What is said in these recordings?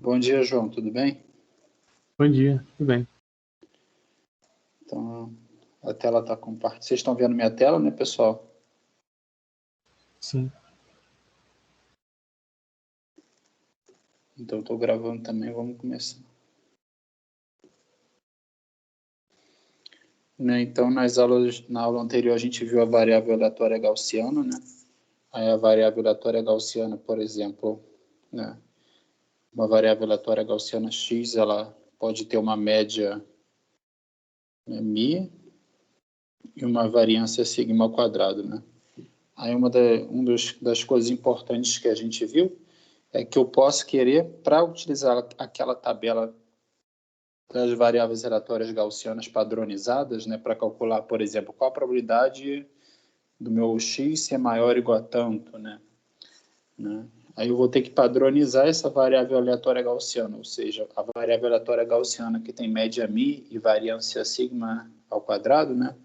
Bom dia, João, tudo bem? Bom dia, tudo bem. Então, a tela está compartilhada. Vocês estão vendo minha tela, né, pessoal? Sim. Então, estou gravando também, vamos começar. Né, então, na aula anterior, a gente viu a variável aleatória gaussiana, né? Aí a variável aleatória gaussiana, por exemplo, né? Uma variável aleatória gaussiana x, ela pode ter uma média, né, μ e uma variância sigma ao quadrado, né? Aí das coisas importantes que a gente viu é que eu posso querer, para utilizar aquela tabela das variáveis aleatórias gaussianas padronizadas, né, para calcular, por exemplo, qual a probabilidade do meu x ser maior ou igual a tanto, né? Aí eu vou ter que padronizar essa variável aleatória gaussiana, ou seja, a variável aleatória gaussiana que tem média μ e variância sigma ao quadrado, né?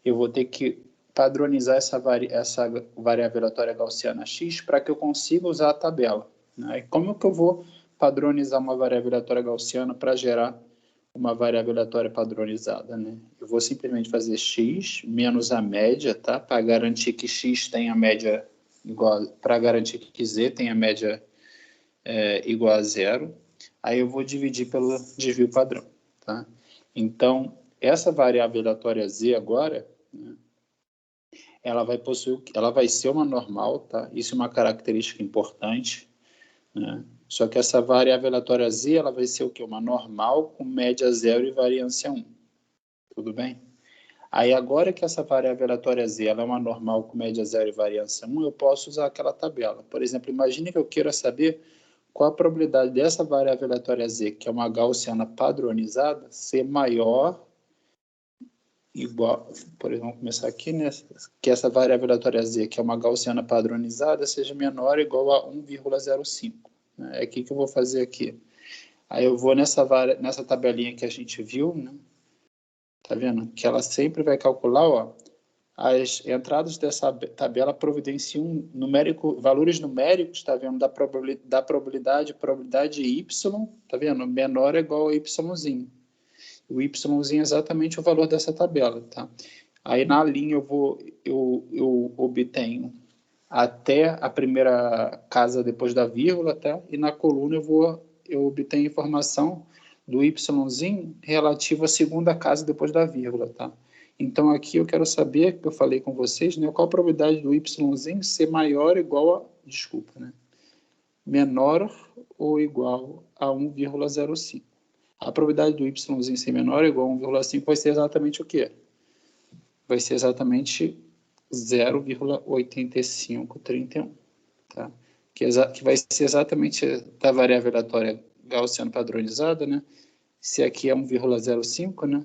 Eu vou ter que padronizar essa variável aleatória gaussiana x para que eu consiga usar a tabela, né? E como que eu vou padronizar uma variável aleatória gaussiana para gerar uma variável aleatória padronizada, né? Eu vou simplesmente fazer x menos a média, tá? Para garantir que x tenha a média igual, para garantir que z tenha a média igual a zero. Aí eu vou dividir pelo desvio padrão, tá? Então, essa variável aleatória z agora, né, ela vai ser uma normal, tá? Isso é uma característica importante, né? Só que essa variável aleatória z, ela vai ser o quê? Uma normal com média zero e variância 1. Tudo bem? Aí agora que essa variável aleatória z, ela é uma normal com média zero e variância 1, eu posso usar aquela tabela. Por exemplo, imagine que eu queira saber qual a probabilidade dessa variável aleatória z, que é uma gaussiana padronizada, ser maior, igual, por exemplo, vamos começar aqui, né? Que essa variável aleatória z, que é uma gaussiana padronizada, seja menor ou igual a 1,05. É aqui que eu vou fazer aqui. Aí eu vou nessa tabelinha que a gente viu, né? Tá vendo? Que ela sempre vai calcular, ó, as entradas dessa tabela providenciam valores numéricos, tá vendo? Da probabilidade y, tá vendo? Menor ou igual a yzinho. O yzinho é exatamente o valor dessa tabela, tá? Aí na linha eu obtenho até a primeira casa depois da vírgula, tá? E na coluna eu obtenho informação do yzinho relativo à segunda casa depois da vírgula, tá? Então aqui eu quero saber, que eu falei com vocês, né, qual a probabilidade do yzinho ser maior ou igual a, desculpa, né? Menor ou igual a 1,05. A probabilidade do yzinho ser menor ou igual a 1,5 vai ser exatamente o quê? Vai ser exatamente 0,8531, tá? Que vai ser exatamente da variável aleatória gaussiana padronizada, né? Se aqui é 1,05, né?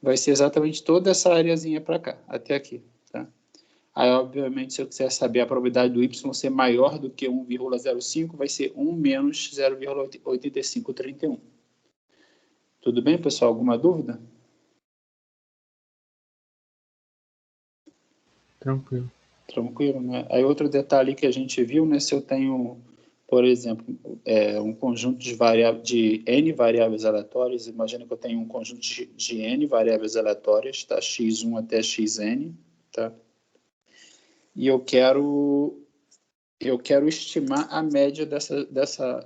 Vai ser exatamente toda essa areazinha para cá, até aqui, tá? Aí, obviamente, se eu quiser saber a probabilidade do y ser maior do que 1,05, vai ser 1 menos 0,8531. Tudo bem, pessoal? Alguma dúvida? Tranquilo. Tranquilo, né? Aí outro detalhe que a gente viu, né? Se eu tenho, por exemplo, um conjunto de N variáveis aleatórias, imagina que eu tenho um conjunto de N variáveis aleatórias, tá? x1 até xn, tá? E eu quero estimar a média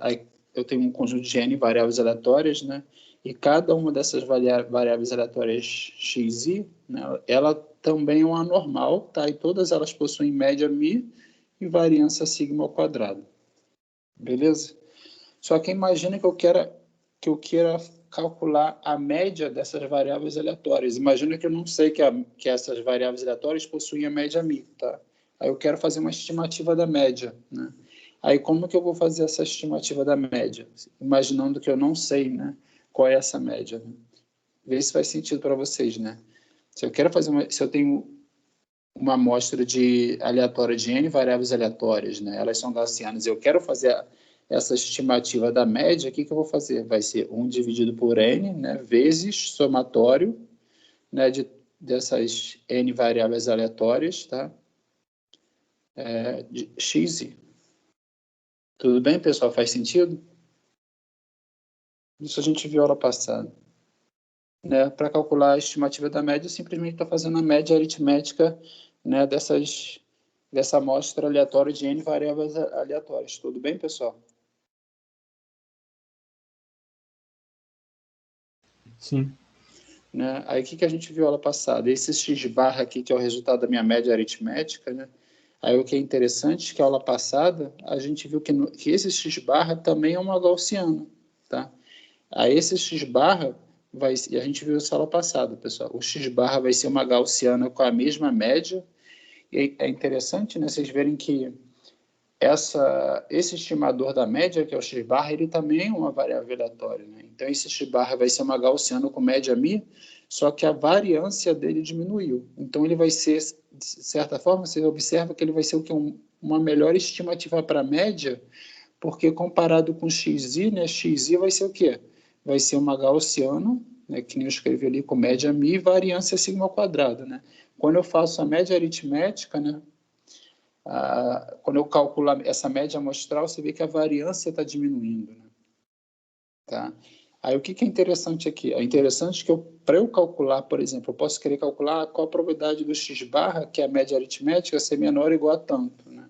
aí eu tenho um conjunto de N variáveis aleatórias, né? E cada uma dessas variáveis aleatórias xi, né, ela também é uma normal, tá? E todas elas possuem média μ e variância sigma ao quadrado. Beleza? Só que imagina que eu queira calcular a média dessas variáveis aleatórias. Imagina que eu não sei que essas variáveis aleatórias possuem a média μ, tá? Aí eu quero fazer uma estimativa da média, né? Aí como que eu vou fazer essa estimativa da média? Imaginando que eu não sei, né, qual é essa média, né? Vê se faz sentido para vocês, né? Se eu tenho uma amostra aleatória de N variáveis aleatórias, né? Elas são gaussianas, eu quero fazer essa estimativa da média, o que eu vou fazer? Vai ser 1 dividido por N, né, vezes somatório, né, dessas N variáveis aleatórias, tá? De xi. Tudo bem, pessoal? Faz sentido? Isso a gente viu aula passada. Né? Para calcular a estimativa da média, eu simplesmente estou fazendo a média aritmética, né, dessa amostra aleatória de N variáveis aleatórias. Tudo bem, pessoal? Sim. Né? Aí o que a gente viu aula passada? Esse x barra aqui, que é o resultado da minha média aritmética, né? Aí o que é interessante é que a aula passada a gente viu que esse x barra também é uma gaussiana, tá? Aí esse x barra e a gente viu isso aula passada, pessoal. O x barra vai ser uma gaussiana com a mesma média. E é interessante, né, vocês verem que esse estimador da média, que é o x barra, ele também é uma variável aleatória, né? Então esse x barra vai ser uma gaussiana com média μ, só que a variância dele diminuiu. Então ele vai ser, de certa forma, você observa que ele vai ser o que? Uma melhor estimativa para a média, porque comparado com xi, né, xi vai ser o quê? Vai ser uma gaussiana, né, que nem eu escrevi ali, com média μ e variância sigma ao quadrado, né? Quando eu faço a média aritmética, né, quando eu calculo essa média amostral, você vê que a variância está diminuindo, né? Tá? Aí o que é interessante aqui? É interessante que para eu calcular, por exemplo, eu posso querer calcular qual a probabilidade do x barra, que é a média aritmética, ser menor ou igual a tanto, né?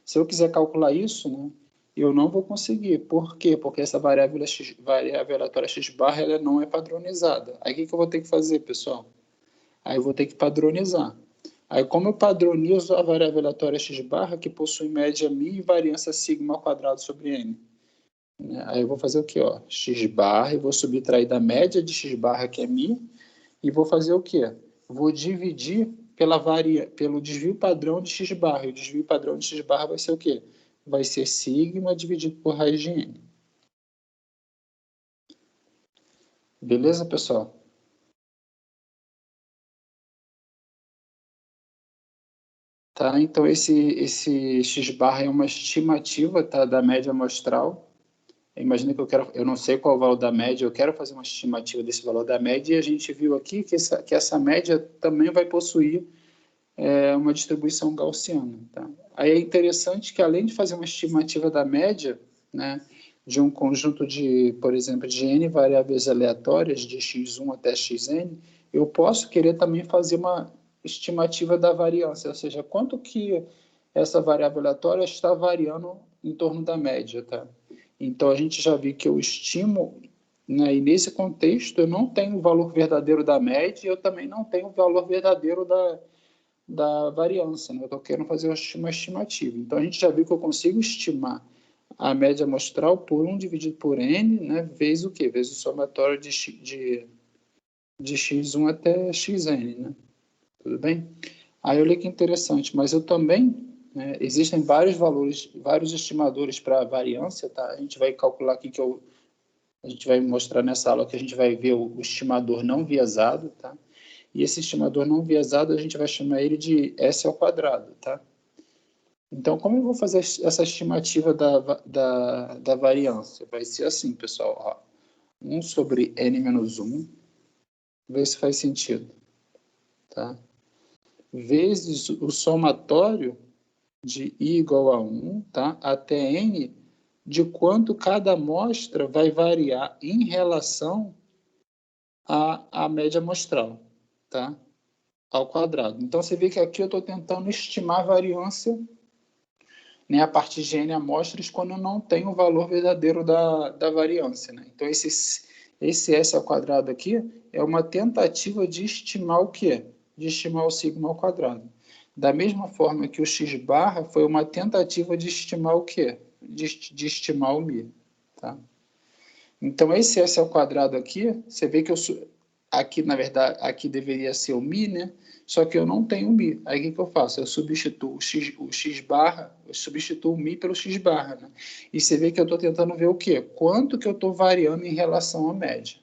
Se eu quiser calcular isso, né, eu não vou conseguir. Por quê? Porque essa variável aleatória x barra ela não é padronizada. Aí o que eu vou ter que fazer, pessoal? Aí eu vou ter que padronizar. Aí, como eu padronizo a variável aleatória x barra, que possui média μ e variância sigma ao quadrado sobre n? Né? Aí eu vou fazer o quê? Ó? X barra, e vou subtrair da média de x barra, que é μ, e vou fazer o quê? Vou dividir pelo desvio padrão de x barra. E o desvio padrão de x barra vai ser o quê? Vai ser sigma dividido por raiz de n. Beleza, pessoal? Tá, então esse x barra é uma estimativa, tá, da média amostral. Imagina que eu não sei qual é o valor da média, eu quero fazer uma estimativa desse valor da média, e a gente viu aqui que essa média também vai possuir uma distribuição gaussiana. Tá? Aí é interessante que, além de fazer uma estimativa da média, né, de um conjunto de, por exemplo, de n variáveis aleatórias, de x1 até xn, eu posso querer também fazer uma estimativa da variância, ou seja, quanto que essa variável aleatória está variando em torno da média. Tá? Então, a gente já viu que eu estimo, né, e nesse contexto eu não tenho o valor verdadeiro da média, e eu também não tenho o valor verdadeiro da variância, né? Eu estou querendo fazer uma estimativa. Então, a gente já viu que eu consigo estimar a média amostral por 1 dividido por n, né, vezes o quê? Vezes o somatório de x1 até xn, né? Tudo bem? Aí olha que interessante, mas eu também, né, existem vários valores, vários estimadores para a variância, tá? A gente vai calcular aqui a gente vai mostrar nessa aula que a gente vai ver o estimador não viesado, tá? E esse estimador não viesado, a gente vai chamar ele de S ao quadrado, tá? Então, como eu vou fazer essa estimativa da variância? Vai ser assim, pessoal, ó, 1 sobre n menos 1, vê se faz sentido, tá? Vezes o somatório de i igual a 1, tá? Até n, de quanto cada amostra vai variar em relação à média amostral, tá? Ao quadrado. Então, você vê que aqui eu estou tentando estimar a variância, né, a partir de n amostras, quando eu não tenho o valor verdadeiro da variância. Né? Então, esse S ao quadrado aqui é uma tentativa de estimar o quê? De estimar o sigma ao quadrado. Da mesma forma que o x barra foi uma tentativa de estimar o quê? De estimar o μ. Tá? Então, esse S ao quadrado aqui, você vê que aqui, na verdade, aqui deveria ser o μ, né? Só que eu não tenho μ. Aí o que eu faço? Eu substituo o x barra, eu substituo o μ pelo x barra, né? E você vê que eu estou tentando ver o quê? Quanto que eu estou variando em relação à média.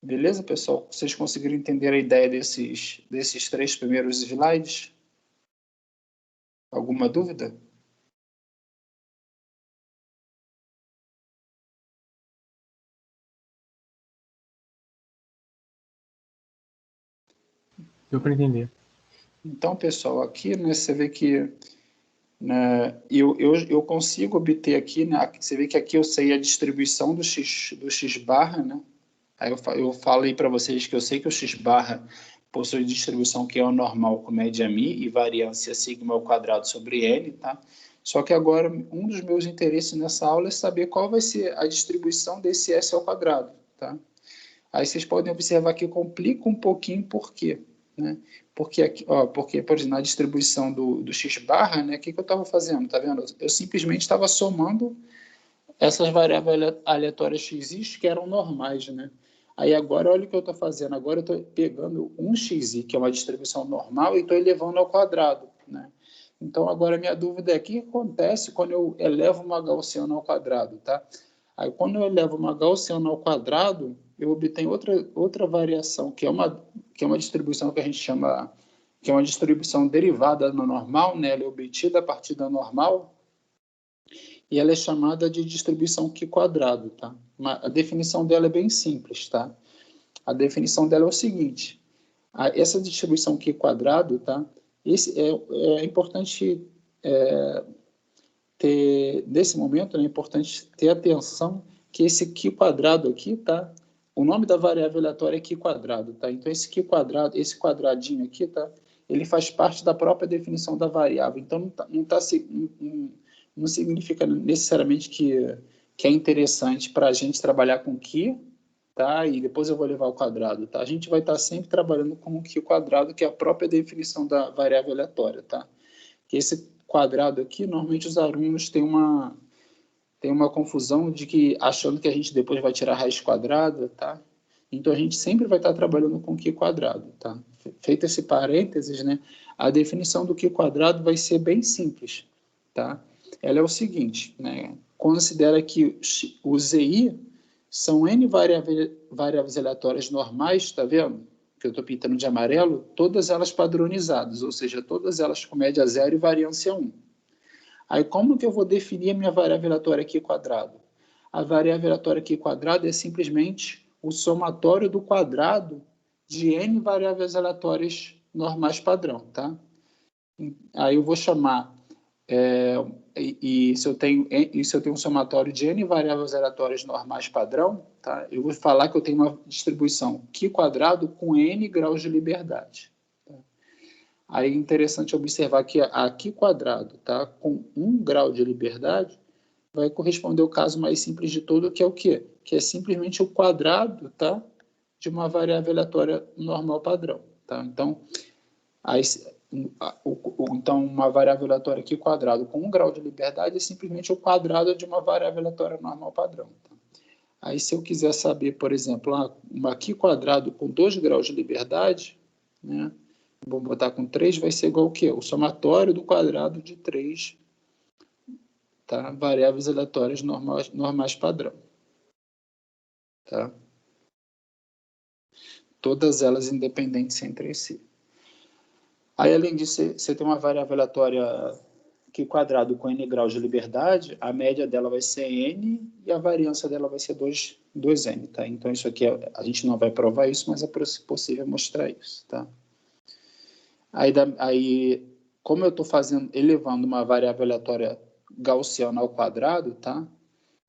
Beleza, pessoal? Vocês conseguiram entender a ideia desses 3 primeiros slides? Alguma dúvida? Deu para entender. Então, pessoal, aqui, né, você vê que né? Eu consigo obter aqui, né? Você vê que aqui eu sei a distribuição do x barra, né? Aí eu falei para vocês que eu sei que o x barra possui distribuição que é o normal com média μ e variância sigma ao quadrado sobre n, tá? Só que agora um dos meus interesses nessa aula é saber qual vai ser a distribuição desse s ao quadrado, tá? Aí vocês podem observar que complica um pouquinho, por quê? Né? Porque, aqui, porque, por exemplo, na distribuição do x barra, né, o que eu estava fazendo? Tá vendo? Eu simplesmente estava somando essas variáveis aleatórias x que eram normais, né? Aí agora, olha o que eu estou fazendo. Agora eu estou pegando um xi, que é uma distribuição normal, e estou elevando ao quadrado, né? Então, agora a minha dúvida é o que acontece quando eu elevo uma gaussiana ao quadrado, tá? Aí, quando eu elevo uma gaussiana ao quadrado, eu obtenho outra variação, que é uma distribuição que a gente chama, que é uma distribuição derivada no normal, né? Ela é obtida a partir da normal, e ela é chamada de distribuição Q-quadrado, tá? A definição dela é bem simples, tá? A definição dela é o seguinte: essa distribuição Q-quadrado, tá? É importante ter, nesse momento, é importante ter atenção que esse Q-quadrado aqui, tá? O nome da variável aleatória é Q-quadrado, tá? Então, esse Q-quadrado, esse quadradinho aqui, tá? Ele faz parte da própria definição da variável. Então, não significa necessariamente que é interessante para a gente trabalhar com Q, tá? E depois eu vou levar o quadrado, tá? A gente vai estar sempre trabalhando com o Q quadrado, que é a própria definição da variável aleatória, tá? Que esse quadrado aqui, normalmente os alunos têm uma confusão de que achando que a gente depois vai tirar a raiz quadrada, tá? Então a gente sempre vai estar trabalhando com Q quadrado, tá? Feito esse parênteses, né? A definição do Q quadrado vai ser bem simples, tá? Ela é o seguinte, né? Considera que o ZI são N variáveis aleatórias normais, tá vendo? Que eu estou pintando de amarelo, todas elas padronizadas, ou seja, todas elas com média 0 e variância 1. Aí, como que eu vou definir a minha variável aleatória aqui quadrado? A variável aleatória aqui quadrado é simplesmente o somatório do quadrado de N variáveis aleatórias normais padrão, tá? Aí eu vou chamar, se eu tenho um somatório de N variáveis aleatórias normais padrão, tá? Eu vou falar que eu tenho uma distribuição Q quadrado com N graus de liberdade. Tá? Aí é interessante observar que a Q quadrado, tá? Com 1 grau de liberdade, vai corresponder ao caso mais simples de todo, que é o quê? Que é simplesmente o quadrado, tá? De uma variável aleatória normal padrão, tá? Então, então, uma variável aleatória aqui quadrado com 1 grau de liberdade é simplesmente o quadrado de uma variável aleatória normal padrão. Tá? Aí, se eu quiser saber, por exemplo, uma aqui quadrado com 2 graus de liberdade, né? Vou botar com 3, vai ser igual ao quê? O somatório do quadrado de 3, tá? Variáveis aleatórias normais padrão. Tá? Todas elas independentes entre si. Aí, além disso, você tem uma variável aleatória Q quadrado com N graus de liberdade, a média dela vai ser N e a variância dela vai ser 2N, tá? Então, isso aqui, a gente não vai provar isso, mas é possível mostrar isso, tá? Aí como eu estou elevando uma variável aleatória gaussiana ao quadrado, tá?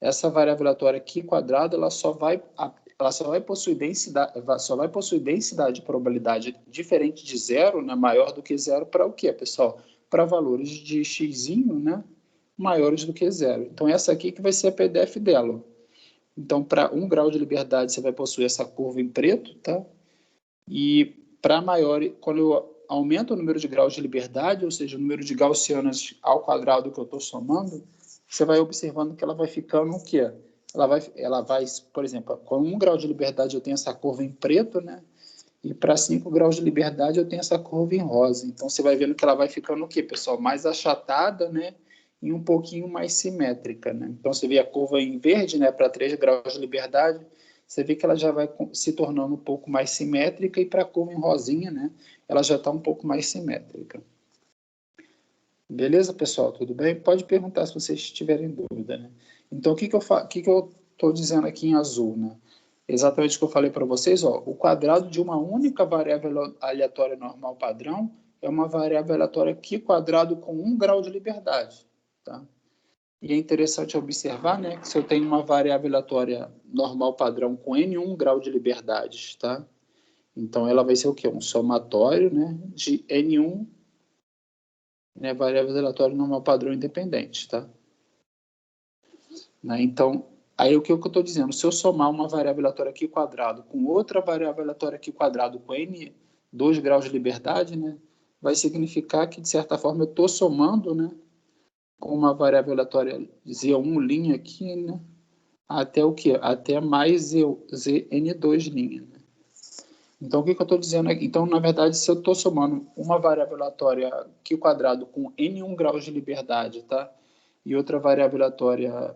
Essa variável aleatória Q quadrado, ela só vai possuir densidade de probabilidade diferente de zero, né, maior do que zero, para o quê, pessoal? Para valores de x, né, maiores do que zero. Então, essa aqui que vai ser a PDF dela. Então, para 1 grau de liberdade, você vai possuir essa curva em preto, tá? E para maior, quando eu aumento o número de graus de liberdade, ou seja, o número de gaussianas ao quadrado que eu estou somando, você vai observando que ela vai ficando o quê? Ela vai, por exemplo, com 1 grau de liberdade eu tenho essa curva em preto, né? E para 5 graus de liberdade eu tenho essa curva em rosa. Então você vai vendo que ela vai ficando o quê, pessoal? Mais achatada, né? E um pouquinho mais simétrica, né? Então você vê a curva em verde, né? Para 3 graus de liberdade, você vê que ela já vai se tornando um pouco mais simétrica, e para a curva em rosinha, né? Ela já está um pouco mais simétrica. Beleza, pessoal? Tudo bem? Pode perguntar se vocês tiverem dúvida, né? Então, o que eu estou dizendo aqui em azul, né? Exatamente o que eu falei para vocês, ó, o quadrado de uma única variável aleatória normal padrão é uma variável aleatória Q quadrado com 1 grau de liberdade, tá? E é interessante observar, né, que se eu tenho uma variável aleatória normal padrão com N1 grau de liberdades, tá? Então, ela vai ser o quê? Um somatório, né, de N1, né, variáveis aleatórias normal padrão independente, tá? Né? Então, aí o que eu estou dizendo? Se eu somar uma variável aleatória aqui quadrado com outra variável aleatória aqui quadrado com N 2 graus de liberdade, né, vai significar que, de certa forma, eu estou somando, né, com uma variável aleatória Z1' aqui, né, até o quê? Até mais Zn2'. Né? Então, o que eu estou dizendo aqui? Então, na verdade, se eu estou somando uma variável aleatória Q quadrado com N1 graus de liberdade, tá? E outra variável aleatória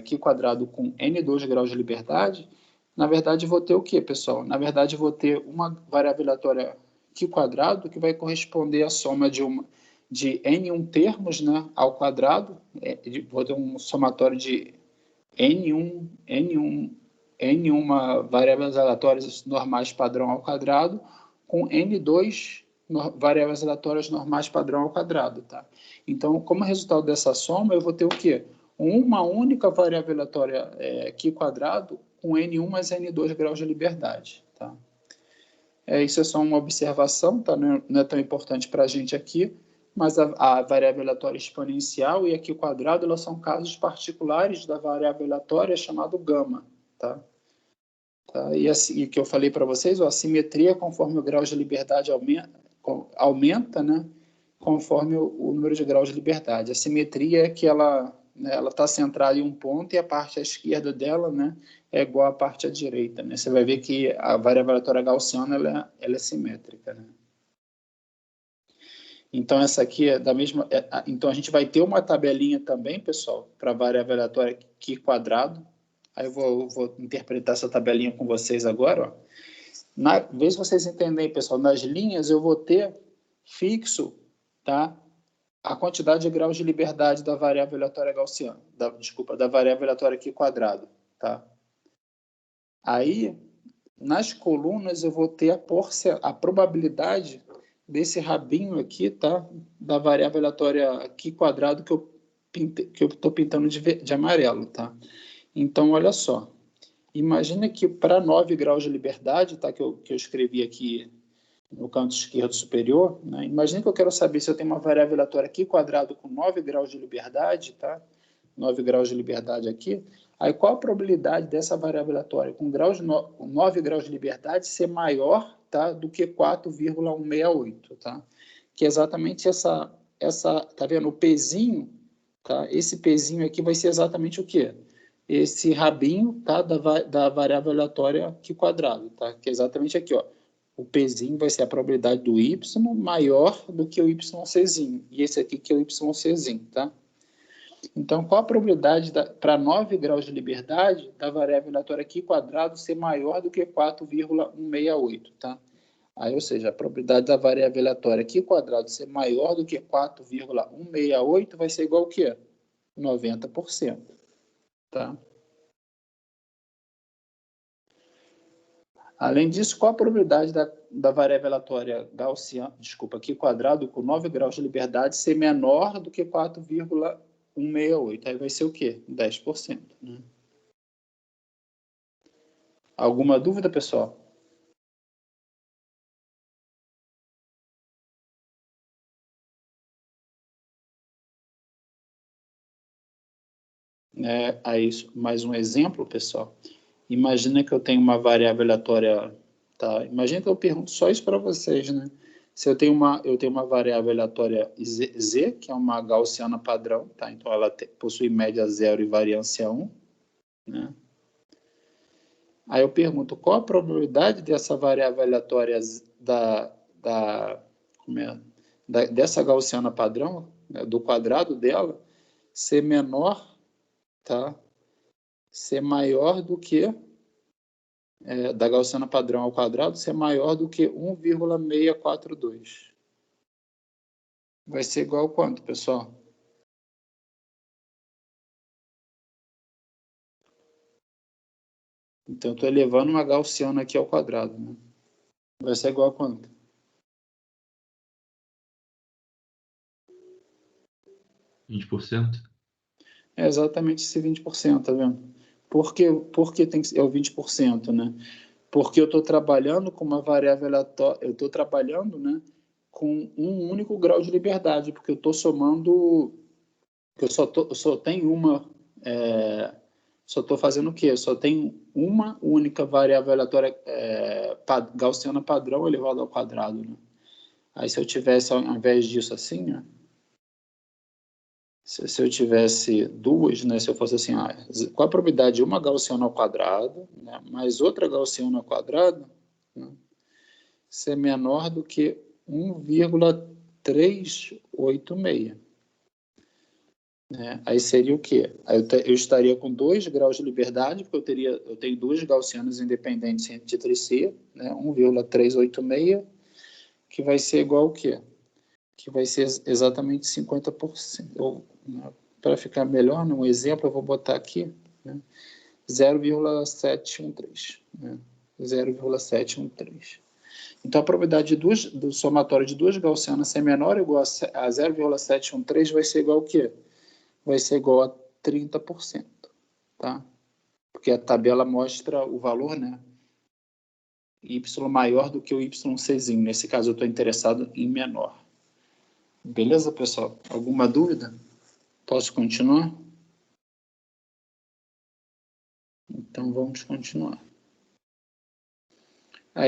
Q quadrado com N2 graus de liberdade, na verdade, vou ter o quê, pessoal? Na verdade, vou ter uma variável aleatória Q quadrado que vai corresponder à soma de N1 termos, né, ao quadrado. Vou ter um somatório de N1 variáveis aleatórias normais padrão ao quadrado com N2 variáveis aleatórias normais padrão ao quadrado, tá? Então, como resultado dessa soma, eu vou ter o quê? Uma única variável aleatória Q quadrado com N1 mais N2 graus de liberdade, tá? Isso é só uma observação, tá? Não é tão importante para a gente aqui, mas a variável aleatória exponencial e aqui o quadrado, elas são casos particulares da variável aleatória chamado gama, tá? E que eu falei para vocês, a simetria conforme o grau de liberdade aumenta, né? Conforme o número de graus de liberdade. A simetria é que ela está centrada em um ponto e a parte à esquerda dela, né, é igual à parte à direita. Né? Você vai ver que a variável aleatória gaussiana ela é simétrica. Né? Então, essa aqui é da mesma... então, a gente vai ter uma tabelinha também, pessoal, para a variável aleatória Q quadrado. Aí eu vou interpretar essa tabelinha com vocês agora. Ó. Vê se vocês entendem, pessoal. Nas linhas, eu vou ter fixo, tá? A quantidade de graus de liberdade da variável aleatória gaussiana. Da variável aleatória Q quadrado, tá? Aí, nas colunas, eu vou ter a probabilidade desse rabinho aqui, tá? Da variável aleatória Q quadrado que eu estou pintando de amarelo, tá? Então, olha só. Imagina que para 9 graus de liberdade, tá? Que eu escrevi aqui no canto esquerdo superior, né? Imagina que eu quero saber se eu tenho uma variável aleatória aqui quadrado com 9 graus de liberdade, tá? 9 graus de liberdade aqui. Aí qual a probabilidade dessa variável aleatória com 9 graus de liberdade ser maior, tá, do que 4,168, tá? Que é exatamente essa, tá vendo? O pezinho, tá? Esse pezinho aqui vai ser exatamente o quê? Esse rabinho, tá, da variável aleatória aqui quadrado, tá? Que é exatamente aqui, ó. O Pzinho vai ser a probabilidade do Y maior do que o YCzinho. E esse aqui que é o YCzinho, tá? Então, qual a probabilidade para 9 graus de liberdade da variável aleatória aqui quadrado ser maior do que 4,168, tá? Aí, ou seja, a probabilidade da variável aleatória aqui quadrado ser maior do que 4,168 vai ser igual ao quê? 90%, tá? Além disso, qual a probabilidade da variável aleatória gaussiana, aqui quadrado com 9 graus de liberdade ser menor do que 4,168? Aí vai ser o quê? 10%. Né? Alguma dúvida, pessoal? Aí, mais um exemplo, pessoal. Imagina que eu tenho uma variável aleatória, tá? Imagina que eu pergunto só isso para vocês, né? Se eu tenho uma variável aleatória Z, que é uma gaussiana padrão, tá? Então ela possui média 0 e variância 1, né? Aí eu pergunto, qual a probabilidade dessa variável aleatória dessa gaussiana padrão, né, do quadrado dela, ser menor, tá? Ser maior do que da gaussiana padrão ao quadrado ser maior do que 1,642. Vai ser igual a quanto, pessoal? Então, eu estou elevando uma gaussiana aqui ao quadrado. Né? Vai ser igual a quanto? 20%? É exatamente esse 20%, tá vendo? Por que tem que ser, é o 20%, né? Porque eu estou trabalhando com uma variável aleatória, eu estou trabalhando, né, com um único grau de liberdade, porque eu estou somando, eu só tenho uma, só estou fazendo o quê? Eu só tenho uma única variável aleatória gaussiana padrão elevado ao quadrado, né? Aí se eu tivesse, ao invés disso assim, ó, se eu tivesse duas, né, se eu fosse assim, qual a probabilidade de uma gaussiana ao quadrado, né, mais outra gaussiana ao quadrado, né, ser menor do que 1,386. Né? Aí seria o quê? Aí eu estaria com 2 graus de liberdade, porque eu tenho duas gaussianas independentes entre si, né, 1,386, que vai ser igual ao quê? Que vai ser exatamente 50%. Né, para ficar melhor, num exemplo, eu vou botar aqui, né, 0,713. Né, 0,713. Então, a probabilidade do somatório de duas gaussianas ser menor ou igual a 0,713 vai ser igual ao quê? Vai ser igual a 30%. Tá? Porque a tabela mostra o valor, né, y maior do que o yczinho. Nesse caso, eu estou interessado em menor. Beleza, pessoal? Alguma dúvida? Posso continuar? Então, vamos continuar.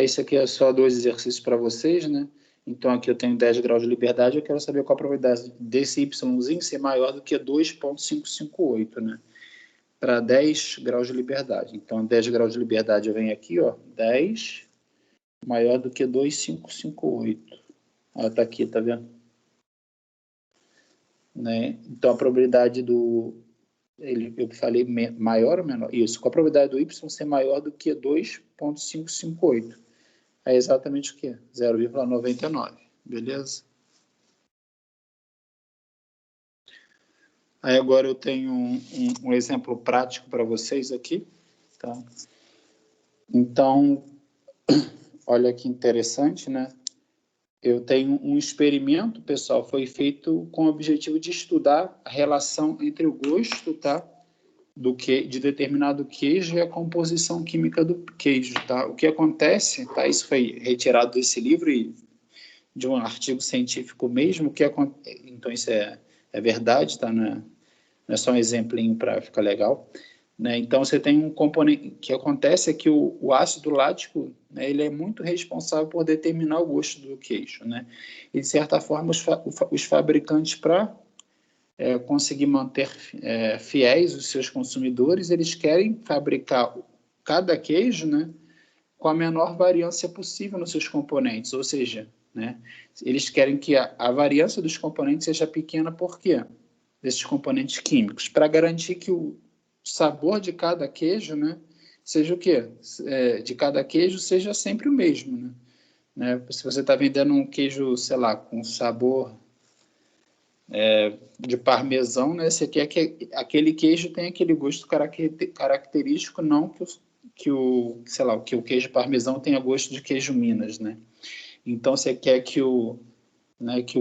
Isso aqui é só 2 exercícios para vocês, né? Então, aqui eu tenho 10 graus de liberdade, eu quero saber qual a probabilidade desse yzinho ser maior do que 2,558, né? Para 10 graus de liberdade. Então, 10 graus de liberdade eu venho aqui, ó, 10 maior do que 2,558. Tá aqui, tá vendo? Né? Então, a probabilidade eu falei maior ou menor? Isso, com a probabilidade do y ser maior do que 2,558. É exatamente o quê? 0,99. Beleza? Aí agora eu tenho um exemplo prático para vocês aqui. Tá? Então, olha que interessante, né? Eu tenho um experimento, pessoal, foi feito com o objetivo de estudar a relação entre o gosto, tá, de determinado queijo e a composição química do queijo, tá? O que acontece, tá? Isso foi retirado desse livro e de um artigo científico mesmo, então isso é verdade, tá? Não é só um exemplinho para ficar legal. Né? Então, você tem um componente que acontece é que o ácido lático, né, ele é muito responsável por determinar o gosto do queijo. Né? E, de certa forma, os fabricantes, para conseguir manter fiéis os seus consumidores, eles querem fabricar cada queijo, né, com a menor variância possível nos seus componentes, ou seja, né, eles querem que a variância dos componentes seja pequena, por quê? Desses componentes químicos, para garantir que o sabor de cada queijo, né, seja o quê? De cada queijo seja sempre o mesmo, né? Se você está vendendo um queijo, sei lá, com sabor de parmesão, né, você quer que aquele queijo tenha aquele gosto característico, não que o queijo parmesão tenha gosto de queijo Minas, né? Então você quer que o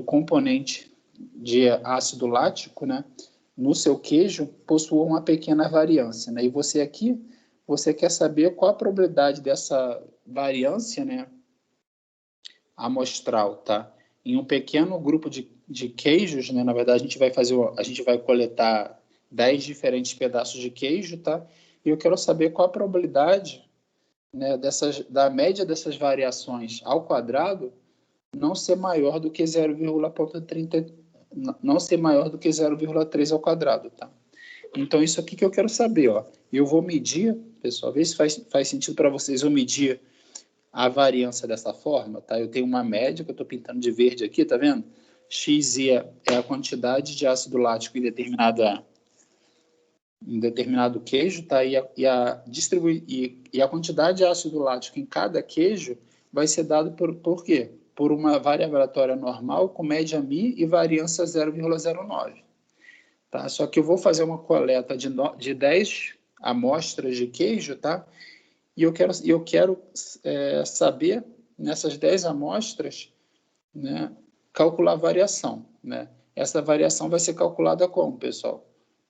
componente de ácido lático, né, no seu queijo possua uma pequena variância, né? E você quer saber qual a probabilidade dessa variância, né, amostral, tá? Em um pequeno grupo de queijos, né? Na verdade, a gente vai coletar 10 diferentes pedaços de queijo, tá? E eu quero saber qual a probabilidade, né, da média dessas variações ao quadrado não ser maior do que 0,30, não ser maior do que 0,3 ao quadrado, tá? Então, isso aqui que eu quero saber, ó. Eu vou medir, pessoal, vê se faz sentido para vocês eu medir a variância dessa forma, tá? Eu tenho uma média que eu estou pintando de verde aqui, tá vendo? Xi é a quantidade de ácido lático em determinado queijo, tá? E a quantidade de ácido lático em cada queijo vai ser dado por quê? Por uma variável aleatória normal com média μ e variância 0,09. Tá? Só que eu vou fazer uma coleta de 10 amostras de queijo, tá? E eu quero saber, nessas 10 amostras, né, calcular a variação. Né? essa variação vai ser calculada como, pessoal?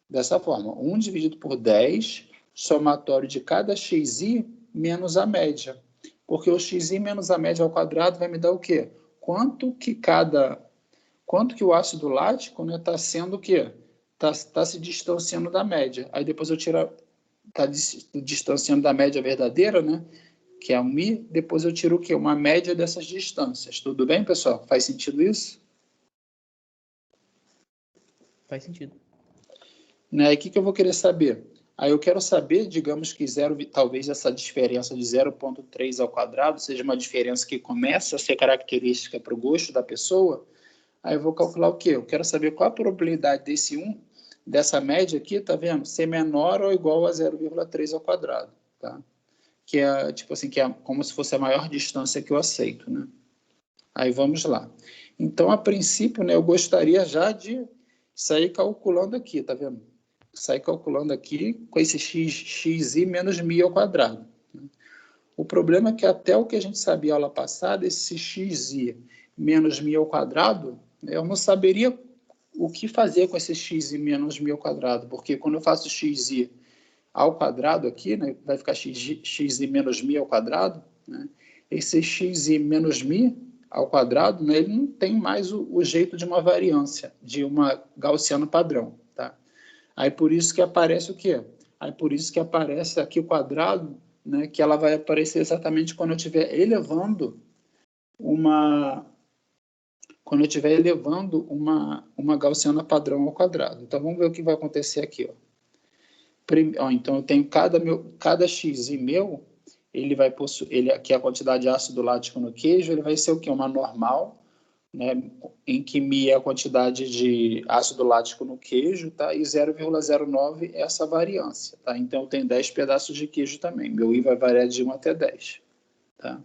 Dessa forma, 1 dividido por 10, somatório de cada xi menos a média. Porque o xi menos a média ao quadrado vai me dar o quê? Quanto que o ácido lático está sendo o quê? Está se distanciando da média. Aí depois eu tiro, está distanciando da média verdadeira, né? Que é 1 depois eu tiro o quê? Uma média dessas distâncias. Tudo bem, pessoal? Faz sentido isso? Faz sentido. Né? E o que eu vou querer saber? Aí eu quero saber, digamos que talvez essa diferença de 0,3 ao quadrado seja uma diferença que começa a ser característica para o gosto da pessoa. Aí eu vou calcular o quê? Eu quero saber qual a probabilidade dessa média aqui, tá vendo? Ser menor ou igual a 0,3 ao quadrado, tá? Que é, tipo assim, que é como se fosse a maior distância que eu aceito, né? Aí vamos lá. Então, a princípio, né, eu gostaria já de sair calculando aqui, tá vendo? Sair calculando aqui com esse xi menos μ ao quadrado. O problema é que até o que a gente sabia aula passada, esse xi menos μ ao quadrado, eu não saberia o que fazer com esse xi menos μ ao quadrado, porque quando eu faço xi ao quadrado aqui, né, vai ficar xi menos μ ao quadrado, né? Esse xi menos μ ao quadrado, né, ele não tem mais o jeito de uma variância, de uma gaussiana padrão, tá? Aí por isso que aparece o quê? Aí por isso que aparece aqui o quadrado, né, que ela vai aparecer exatamente quando eu estiver elevando uma gaussiana padrão ao quadrado. Então vamos ver o que vai acontecer aqui, ó. Então eu tenho cada xi meu, ele vai possuir, aqui a quantidade de ácido lático no queijo, ele vai ser o quê? Uma normal, né, em que μ é a quantidade de ácido lático no queijo, tá? E 0,09 é essa variância, tá? Então eu tenho 10 pedaços de queijo também. Meu I vai variar de 1 até 10, tá?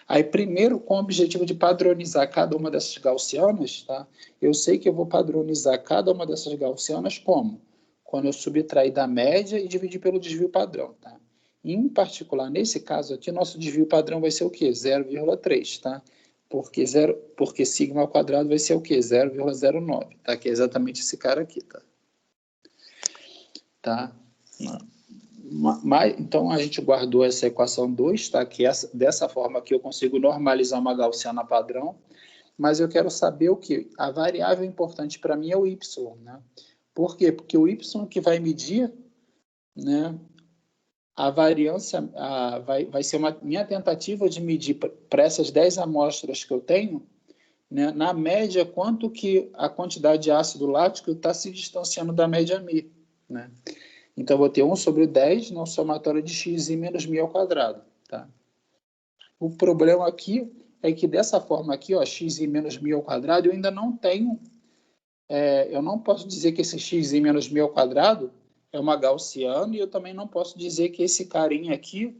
Aí primeiro, com o objetivo de padronizar cada uma dessas gaussianas, tá? Eu sei que eu vou padronizar cada uma dessas gaussianas como? Quando eu subtrair da média e dividir pelo desvio padrão, tá? Em particular, nesse caso aqui, nosso desvio padrão vai ser o quê? 0,3, tá? Porque sigma ao quadrado vai ser o quê? 0,09, tá? Que é exatamente esse cara aqui, tá? Tá? Então, a gente guardou essa equação 2, tá? Que dessa forma aqui eu consigo normalizar uma gaussiana padrão, mas eu quero saber o quê? A variável importante para mim é o y, né? Por quê? Porque o y que vai medir, né, a variância, vai ser minha tentativa de medir para essas 10 amostras que eu tenho, né, na média, quanto que a quantidade de ácido lático está se distanciando da média μ, né? Então, eu vou ter 1 sobre 10 no somatório de xi menos μ ao quadrado, tá? O problema aqui é que dessa forma aqui, ó, xi menos μ ao quadrado, eu ainda não tenho, eu não posso dizer que esse xi menos μ ao quadrado é uma gaussiana, e eu também não posso dizer que esse carinha aqui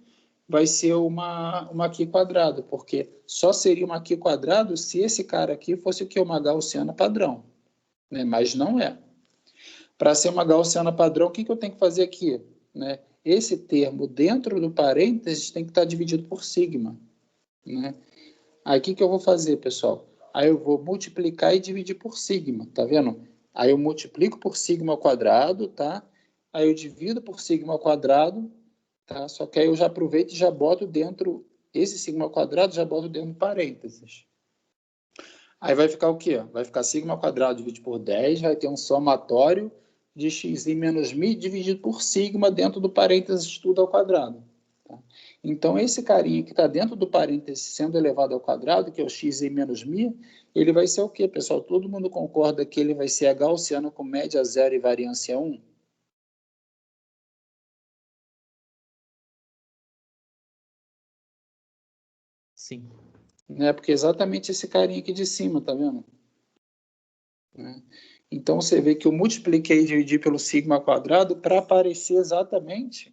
vai ser uma Q quadrado, porque só seria uma Q quadrado se esse cara aqui fosse o que? Uma gaussiana padrão, né? Mas não é. Para ser uma gaussiana padrão, o que eu tenho que fazer aqui? Né? Esse termo dentro do parênteses tem que estar dividido por sigma, né? Aí o que eu vou fazer, pessoal? Aí eu vou multiplicar e dividir por sigma, tá vendo? Aí eu multiplico por sigma ao quadrado, tá? Aí eu divido por sigma ao quadrado, tá? Só que aí eu já aproveito e já boto dentro, esse sigma ao quadrado já boto dentro do parênteses. Aí vai ficar o quê? Vai ficar sigma ao quadrado dividido por 10, vai ter um somatório de xi menos μ dividido por sigma dentro do parênteses tudo ao quadrado. Tá? Então, esse carinha que está dentro do parênteses sendo elevado ao quadrado, que é o xi menos μ, ele vai ser o quê, pessoal? Todo mundo concorda que ele vai ser a gaussiana com média 0 e variância 1? Sim. Né? Porque é exatamente esse carinha aqui de cima, tá vendo? Né? Então, você vê que eu multipliquei e dividi pelo sigma ao quadrado para aparecer exatamente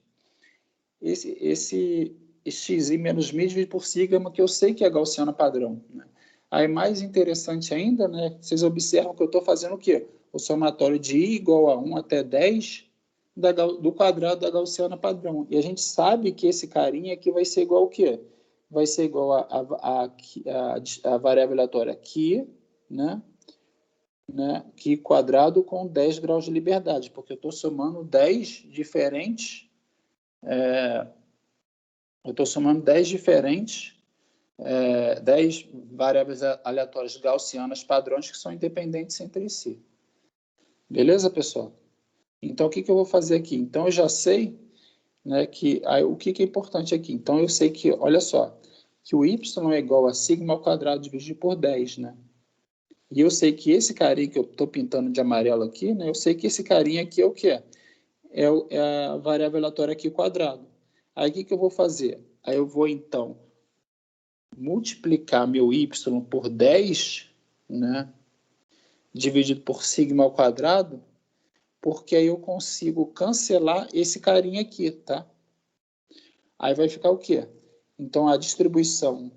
esse xi menos μ dividido por sigma, que eu sei que é gaussiana padrão. Né? Aí, mais interessante ainda, né, vocês observam que eu estou fazendo o quê? O somatório de I igual a 1 até 10 do quadrado da gaussiana padrão. E a gente sabe que esse carinha aqui vai ser igual ao quê? Vai ser igual a variável aleatória aqui, né? né, Q quadrado com 10 graus de liberdade, porque eu estou somando 10 diferentes, eu estou somando 10 diferentes, 10 variáveis aleatórias gaussianas padrões que são independentes entre si. Beleza, pessoal? Então, o que eu vou fazer aqui? Então, eu já sei, né, o que é importante aqui. Então, eu sei que, olha só, que o y é igual a sigma ao quadrado dividido por 10, né? E eu sei que esse carinha que eu estou pintando de amarelo aqui, né, eu sei que esse carinha aqui é o quê? É a variável aleatória aqui quadrado. Aí, o que eu vou fazer? Aí, eu vou, então, multiplicar meu y por 10, né, dividido por sigma ao quadrado, porque aí eu consigo cancelar esse carinha aqui, tá? Aí vai ficar o quê? Então, a distribuição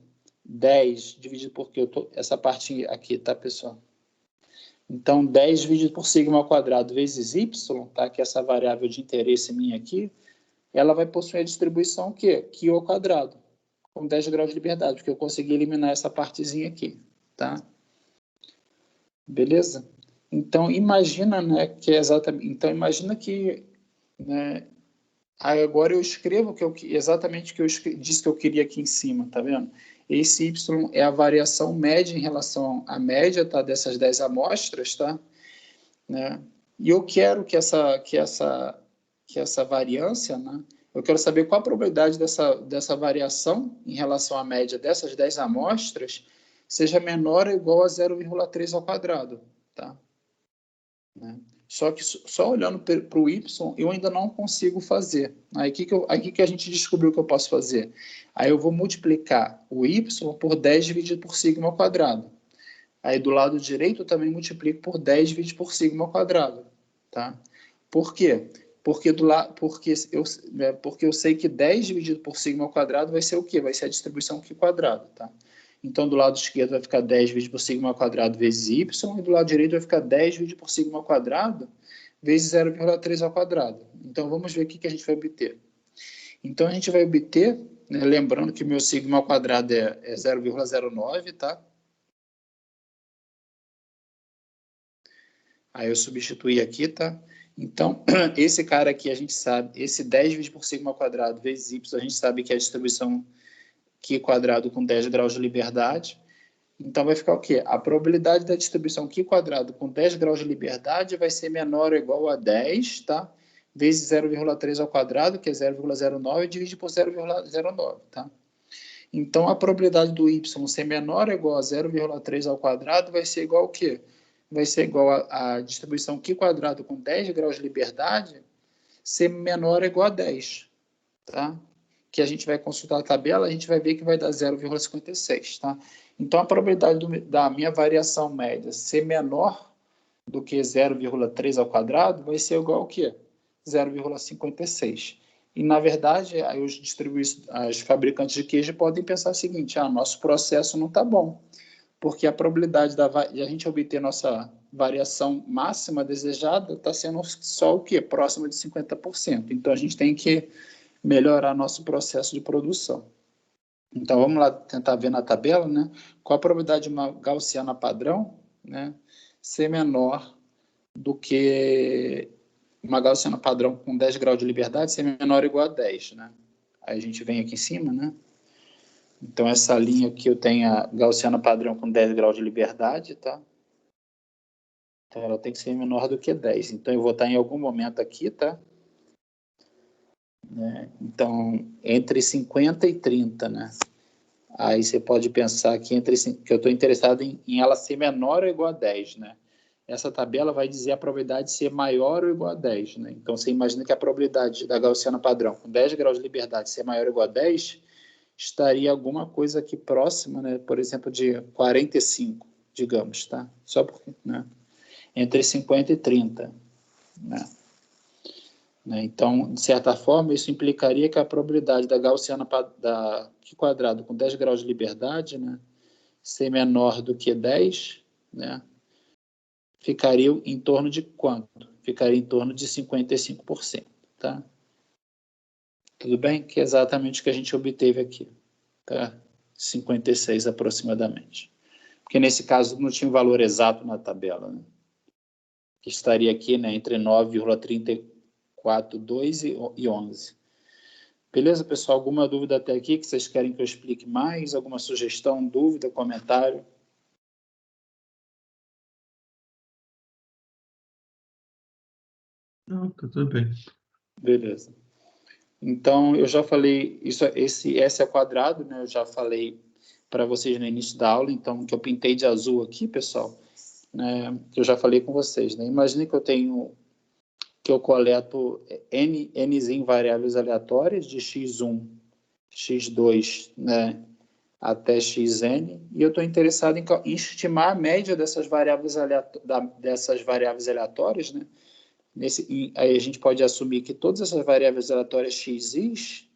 10 dividido por essa parte aqui, tá, pessoal? Então, 10 dividido por sigma ao quadrado vezes y, tá? Que é essa variável de interesse minha aqui, ela vai possuir a distribuição o quê? Q ao quadrado, com 10 graus de liberdade, porque eu consegui eliminar essa partezinha aqui, tá? Beleza? Então, imagina, né, que é exatamente... Então, imagina que, né, agora eu escrevo exatamente o que eu disse que eu queria aqui em cima, tá vendo? Esse y é a variação média em relação à média, tá, dessas 10 amostras, tá? Né? E eu quero que essa variância, né, eu quero saber qual a probabilidade dessa variação em relação à média dessas 10 amostras seja menor ou igual a 0,3 ao quadrado, tá? Né? Só que só olhando para o y, eu ainda não consigo fazer. Aí que a gente descobriu que eu posso fazer? Aí eu vou multiplicar o y por 10 dividido por sigma ao quadrado. Aí do lado direito eu também multiplico por 10 dividido por sigma ao quadrado. Tá? Por quê? Porque eu sei que 10 dividido por sigma ao quadrado vai ser o quê? Vai ser a distribuição Q quadrado. Tá? Então, do lado esquerdo vai ficar 10 dividido por sigma ao quadrado vezes y, e do lado direito vai ficar 10 dividido por sigma ao quadrado vezes 0,3 ao quadrado. Então, vamos ver o que a gente vai obter. Então, a gente vai obter, né, lembrando que meu sigma ao quadrado é 0,09, tá? Aí eu substituí aqui, tá? Então, esse cara aqui a gente sabe, esse 10 dividido por sigma ao quadrado vezes y, a gente sabe que é a distribuição Q quadrado com 10 graus de liberdade. Então, vai ficar o quê? A probabilidade da distribuição Q quadrado com 10 graus de liberdade vai ser menor ou igual a 10, tá? Vezes 0,3 ao quadrado, que é 0,09, dividido por 0,09, tá? Então, a probabilidade do y ser menor ou igual a 0,3 ao quadrado vai ser igual ao quê? Vai ser igual a distribuição Q quadrado com 10 graus de liberdade ser menor ou igual a 10, tá? Que a gente vai consultar a tabela, a gente vai ver que vai dar 0,56, tá? Então, a probabilidade da minha variação média ser menor do que 0,3 ao quadrado vai ser igual ao quê? 0,56. E, na verdade, aí os fabricantes de queijo podem pensar o seguinte, nosso processo não está bom, porque a probabilidade de a gente obter nossa variação máxima desejada está sendo só o quê? Próximo de 50%. Então, a gente tem que melhorar nosso processo de produção. Então, vamos lá tentar ver na tabela, né? Qual a probabilidade de uma gaussiana padrão, né, ser menor do que uma gaussiana padrão com 10 graus de liberdade ser menor ou igual a 10, né? Aí a gente vem aqui em cima, né? Então, essa linha aqui eu tenho a gaussiana padrão com 10 graus de liberdade, tá? Então, ela tem que ser menor do que 10. Então, eu vou estar em algum momento aqui, tá? Né? Então, entre 50 e 30, né? Aí você pode pensar que eu estou interessado em ela ser menor ou igual a 10, né? Essa tabela vai dizer a probabilidade de ser maior ou igual a 10, né? Então, você imagina que a probabilidade da gaussiana padrão com 10 graus de liberdade ser maior ou igual a 10 estaria alguma coisa aqui próxima, né? Por exemplo, de 45, digamos, tá? Só porque, né? Entre 50 e 30, né? Então, de certa forma, isso implicaria que a probabilidade da gaussiana da Q quadrado com 10 graus de liberdade, né, ser menor do que 10, né, ficaria em torno de quanto? Ficaria em torno de 55%. Tá? Tudo bem? Que é exatamente o que a gente obteve aqui. Tá? 56 aproximadamente. Porque nesse caso não tinha um valor exato na tabela. Né? que estaria aqui, né, entre 9,342 e 11. Beleza, pessoal? Alguma dúvida até aqui que vocês querem que eu explique mais? Alguma sugestão, dúvida, comentário? Não, tá tudo bem. Beleza. Então, eu já falei, esse S é quadrado, né? Eu já falei para vocês no início da aula, então, que eu pintei de azul aqui, pessoal, né? Eu já falei com vocês, né? Imagine que eu coleto Nzinho variáveis aleatórias de x1, x2, né? Até xn, e eu estou interessado em estimar a média dessas variáveis aleatórias, né? Aí a gente pode assumir que todas essas variáveis aleatórias xis,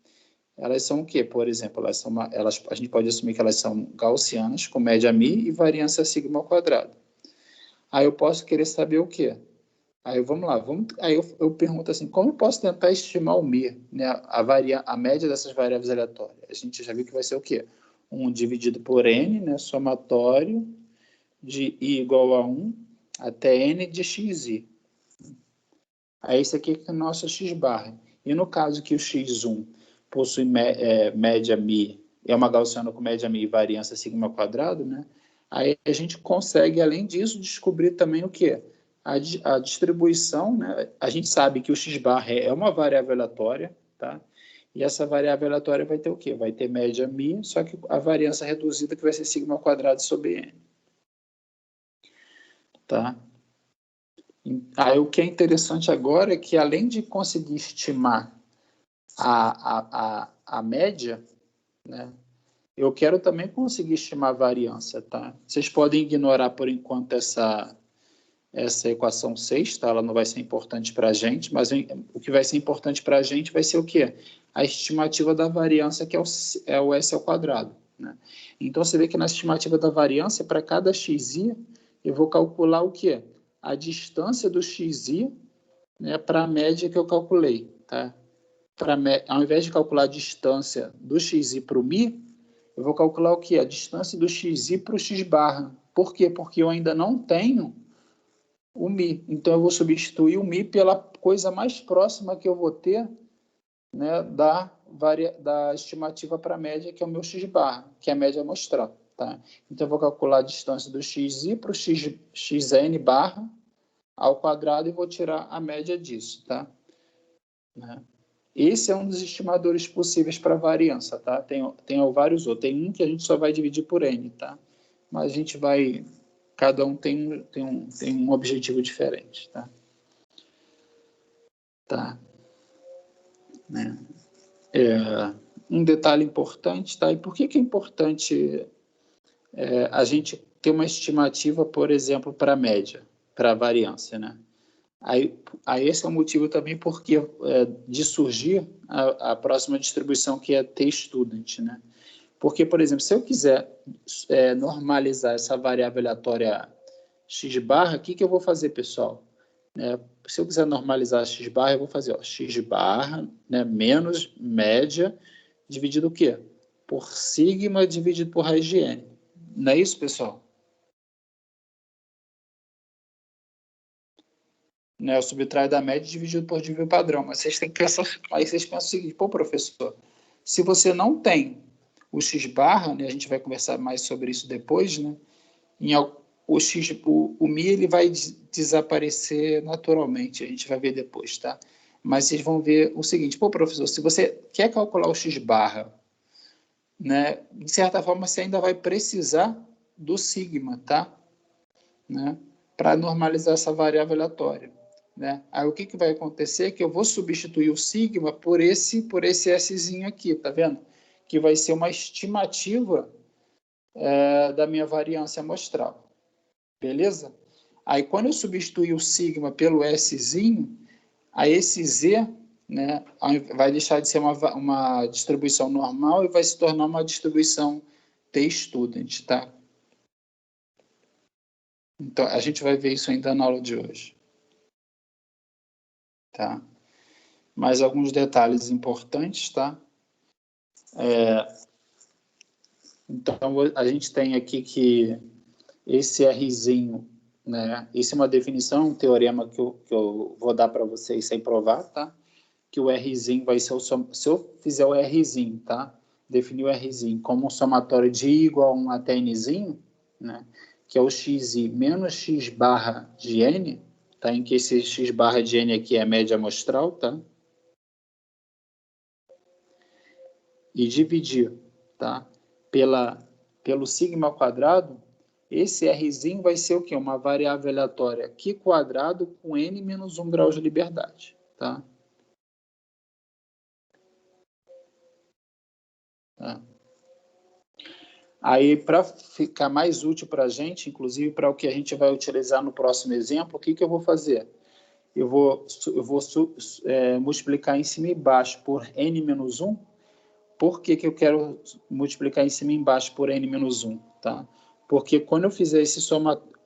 elas são o quê? Por exemplo, a gente pode assumir que elas são gaussianas, com média μ e variância sigma ao quadrado. Aí eu posso querer saber o quê? Aí vamos lá, aí eu pergunto assim, como eu posso tentar estimar o μ, né? A média dessas variáveis aleatórias? A gente já viu que vai ser o quê? 1 dividido por n, né? Somatório de i igual a 1 até n de xi. Aí esse aqui é o nosso x-barra. E no caso que o x1 possui média μ, é uma gaussiana com média μ e variância sigma ao quadrado, né? Aí a gente consegue, além disso, descobrir também o quê? A distribuição, né? A gente sabe que o x-barra é uma variável aleatória, tá? E essa variável aleatória vai ter o quê? Vai ter média μ, só que a variância reduzida que vai ser sigma ao quadrado sobre n. Tá? Aí o que é interessante agora é que, além de conseguir estimar a média, né, eu quero também conseguir estimar a variância. Tá? Vocês podem ignorar, por enquanto, essa equação 6, tá? Ela não vai ser importante para a gente, mas o que vai ser importante para a gente vai ser o quê? A estimativa da variância, que é o S ao quadrado. Né? Então, você vê que na estimativa da variância, para cada xi, eu vou calcular o quê? A distância do xi, né, para a média que eu calculei. Tá? Ao invés de calcular a distância do xi para o μ, eu vou calcular o quê? A distância do xi para o x-barra. Por quê? Porque eu ainda não tenho o μ. Então, eu vou substituir o μ pela coisa mais próxima que eu vou ter, né, da estimativa para a média, que é o meu x-barra, que é a média amostral. Tá? Então, eu vou calcular a distância do xi para o xn barra ao quadrado e vou tirar a média disso. Tá? Né? Esse é um dos estimadores possíveis para variância. Tá? Tem vários outros. Tem um que a gente só vai dividir por n, tá? Mas a gente vai... Cada um tem um objetivo diferente. Tá? Tá? Né? Um detalhe importante, tá? E por que é importante a gente ter uma estimativa, por exemplo, para a média, para a variância, né? Aí esse é o motivo também porque de surgir a próxima distribuição, que é t-student, né? Porque, por exemplo, se eu quiser normalizar essa variável aleatória x-barra, o que eu vou fazer, pessoal? Se eu quiser normalizar a x-barra, eu vou fazer x-barra, né, menos média, dividido o quê? Por sigma dividido por raiz de n. Não é isso, pessoal? Né, eu subtraio da média dividido por desvio padrão. Mas vocês têm que pensar, aí vocês pensam o seguinte, pô, professor, se você não tem o x-barra, né, a gente vai conversar mais sobre isso depois, né, o μ ele vai desaparecer naturalmente, a gente vai ver depois, tá? Mas vocês vão ver o seguinte, pô, professor, se você quer calcular o x-barra, né, de certa forma você ainda vai precisar do sigma, tá? Né, para normalizar essa variável aleatória. Né? Aí o que vai acontecer é que eu vou substituir o sigma por esse Szinho aqui, tá vendo? Que vai ser uma estimativa da minha variância amostral. Beleza? Aí quando eu substituir o sigma pelo Szinho, aí esse Z, né, vai deixar de ser uma distribuição normal e vai se tornar uma distribuição t-student, tá? Então, a gente vai ver isso ainda na aula de hoje. Tá? Mais alguns detalhes importantes, tá? Então, a gente tem aqui que esse Rzinho, né? Isso é uma definição, um teorema que eu vou dar para vocês sem provar, tá? Que o Rzinho vai ser se eu fizer o Rzinho, tá? Definir o Rzinho como um somatório de I igual a 1 até Nzinho, né? Que é o xi menos x barra de n, tá? Em que esse x barra de n aqui é a média amostral, tá? E dividir, tá? Pelo sigma ao quadrado, esse Rzinho vai ser o quê? Uma variável aleatória Q quadrado com n menos 1 grau de liberdade, tá? Aí, para ficar mais útil para a gente, inclusive para o que a gente vai utilizar no próximo exemplo, o que eu vou fazer? Eu vou multiplicar em cima e embaixo por n menos 1. Por que eu quero multiplicar em cima e embaixo por n menos 1? Tá? Porque quando eu fizer esse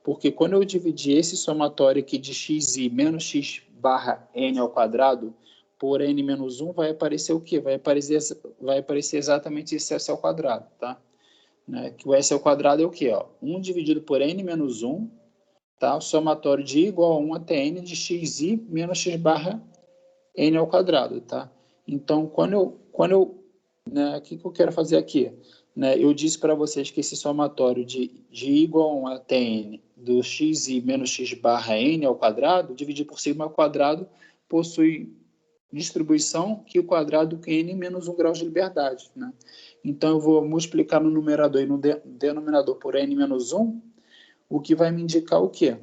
porque quando eu dividir esse somatório aqui de xi menos x barra n ao quadrado por n menos 1, vai aparecer o quê? Vai aparecer exatamente esse s ao quadrado, tá? Né? Que o s ao quadrado é o quê? Ó? 1 dividido por n menos 1, tá? O somatório de I igual a 1 até n de xi menos x barra n ao quadrado, tá? Então, né, o que eu quero fazer aqui? Né, eu disse para vocês que esse somatório de I igual a 1 até n do xi menos x barra n ao quadrado, dividido por sigma ao quadrado, possui distribuição Q quadrado com n menos 1 grau de liberdade, né? Então, eu vou multiplicar no numerador e no denominador por n menos 1, o que vai me indicar o quê?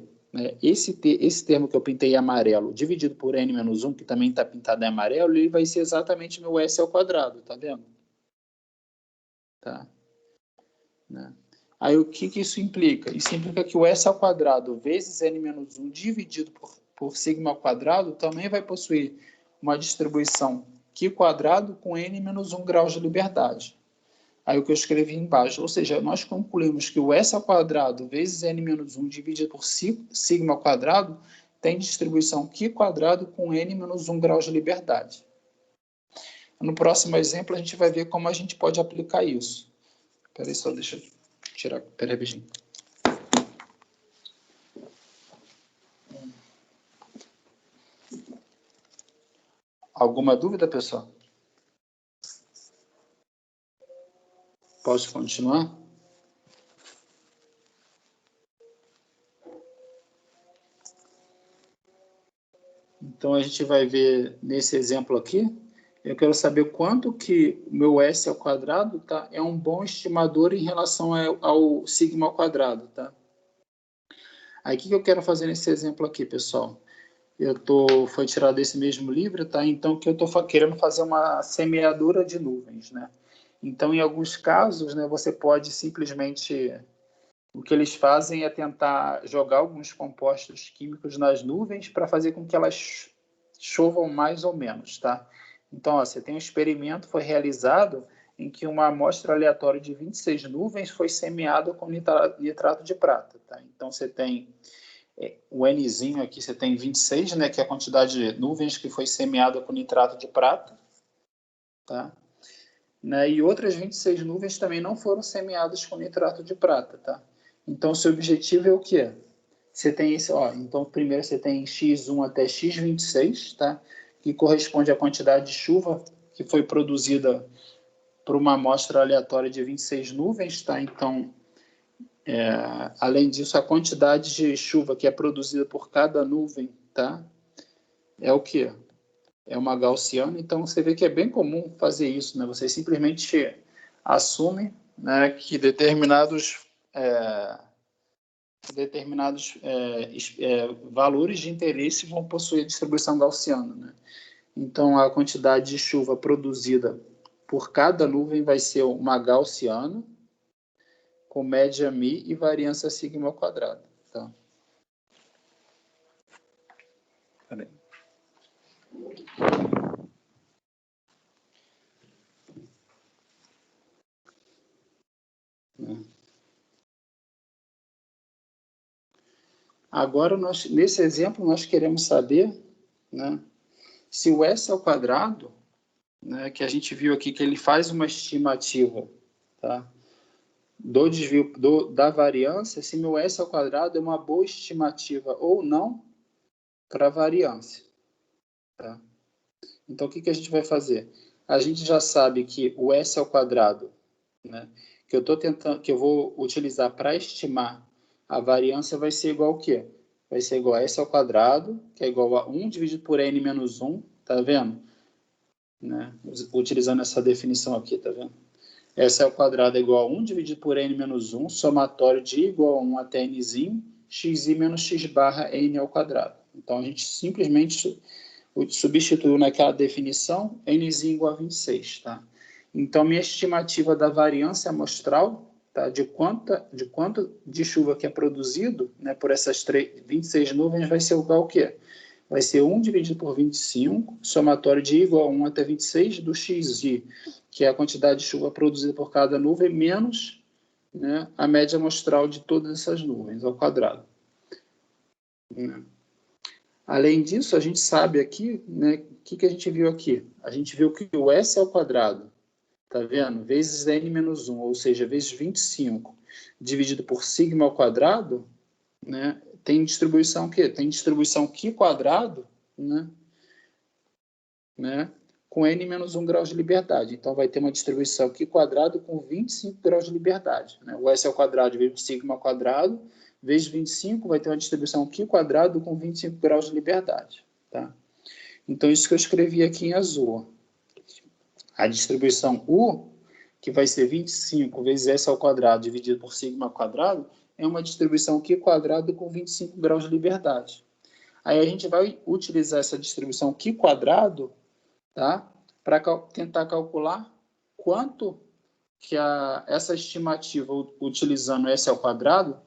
Esse termo que eu pintei em amarelo, dividido por n menos 1, que também está pintado em amarelo, ele vai ser exatamente meu s ao quadrado, tá vendo? Tá? Né? Aí, o que isso implica? Isso implica que o s ao quadrado vezes n menos 1 dividido por sigma ao quadrado também vai possuir uma distribuição Q quadrado com n menos 1 graus de liberdade. Aí o que eu escrevi embaixo, ou seja, nós concluímos que o s ao quadrado vezes n menos 1 dividido por sigma ao quadrado tem distribuição Q quadrado com n menos 1 graus de liberdade. No próximo exemplo, a gente vai ver como a gente pode aplicar isso. Espera aí, só deixa eu tirar. Espera aí, beijinho. Alguma dúvida, pessoal? Posso continuar? Então, a gente vai ver nesse exemplo aqui, eu quero saber quanto que o meu S ao quadrado, tá, é um bom estimador em relação ao sigma ao quadrado, tá? Aí, o que eu quero fazer nesse exemplo aqui, pessoal? Foi tirado desse mesmo livro, tá? Então, que eu estou querendo fazer uma semeadura de nuvens, né? Então, em alguns casos, né, você pode simplesmente... O que eles fazem é tentar jogar alguns compostos químicos nas nuvens para fazer com que elas chovam mais ou menos, tá? Então, ó, você tem um experimento, foi realizado, em que uma amostra aleatória de 26 nuvens foi semeada com nitrato de prata, tá? Então, você tem o Nzinho aqui, você tem 26, né, que é a quantidade de nuvens que foi semeada com nitrato de prata, tá? Né? E outras 26 nuvens também não foram semeadas com nitrato de prata, tá? Então, seu objetivo é o quê? Você tem esse, ó, então primeiro você tem x1 até x26, tá? Que corresponde à quantidade de chuva que foi produzida por uma amostra aleatória de 26 nuvens, tá? Então, além disso, a quantidade de chuva que é produzida por cada nuvem, tá? É o quê? É uma gaussiana, então você vê que é bem comum fazer isso, né? Você simplesmente assume, né, que determinados valores de interesse vão possuir distribuição gaussiana, né? Então, a quantidade de chuva produzida por cada nuvem vai ser uma gaussiana, com média μ e variância sigma ao quadrado. Tá? Peraí. Agora, nesse exemplo, nós queremos saber, né, se o S ao quadrado, né, que a gente viu aqui que ele faz uma estimativa, tá, do desvio da variância, se meu S ao quadrado é uma boa estimativa ou não para a variância. Tá? Então, o que a gente vai fazer? A gente já sabe que o S ao quadrado, né, que eu vou utilizar para estimar a variância vai ser igual ao quê? Vai ser igual a S ao quadrado, que é igual a 1 dividido por N menos 1, tá vendo? Né? Utilizando essa definição aqui, tá vendo? S ao quadrado é igual a 1 dividido por N menos 1, somatório de igual a 1 até Nzinho, xi menos x barra N ao quadrado. Então, a gente simplesmente substituiu naquela definição Nzinho igual a 26, tá? Então, minha estimativa da variância amostral, tá, de quanto de chuva que é produzido, né, por essas 26 nuvens, vai ser igual ao quê? Vai ser 1 dividido por 25, somatório de igual a 1 até 26 do xi, que é a quantidade de chuva produzida por cada nuvem, menos, né, a média amostral de todas essas nuvens, ao quadrado. Além disso, a gente sabe aqui, né, o que a gente viu aqui? A gente viu que o S ao quadrado, tá vendo? Vezes N menos 1, ou seja, vezes 25, dividido por sigma ao quadrado, né, tem distribuição o quê? Tem distribuição Q quadrado, né, com N menos 1 graus de liberdade. Então, vai ter uma distribuição Q quadrado com 25 graus de liberdade. Né? O S ao quadrado vezes sigma ao quadrado, vezes 25, vai ter uma distribuição Q quadrado com 25 graus de liberdade. Tá? Então, isso que eu escrevi aqui em azul. A distribuição U, que vai ser 25 vezes S ao quadrado dividido por sigma ao quadrado, é uma distribuição Q quadrado com 25 graus de liberdade. Aí a gente vai utilizar essa distribuição Q quadrado, tá, para tentar calcular quanto que essa estimativa, utilizando S ao quadrado,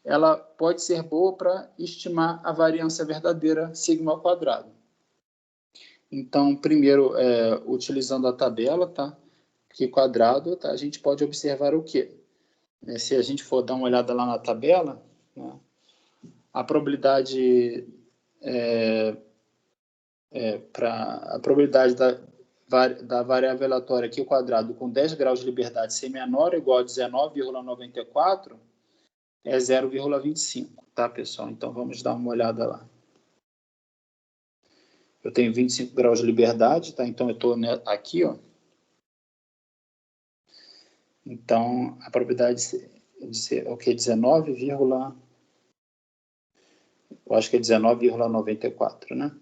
ela pode ser boa para estimar a variância verdadeira sigma ao quadrado. Então, primeiro, utilizando a tabela, tá? Q quadrado, tá? A gente pode observar o quê? Se a gente for dar uma olhada lá na tabela, né? A probabilidade a probabilidade da variável aleatória Q quadrado com 10 graus de liberdade ser menor ou igual a 19,94 é 0,25, tá, pessoal? Então, vamos dar uma olhada lá. Eu tenho 25 graus de liberdade, tá? Então, eu estou aqui, ó. Então, a probabilidade de ser o que? 19, eu acho que é 19,94, né?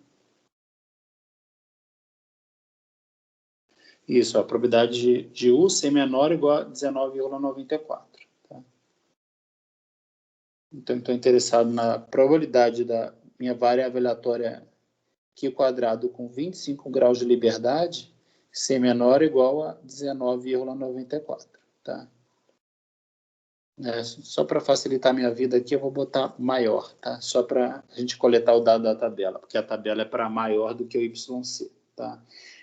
Isso, a probabilidade de U ser menor ou igual a 19,94. Tá? Então, estou interessado na probabilidade da minha variável aleatória Q quadrado com 25 graus de liberdade ser menor ou igual a 19,94. Tá? Só para facilitar a minha vida aqui, eu vou botar maior, tá? Só para a gente coletar o dado da tabela, porque a tabela é para maior do que o YC, tá?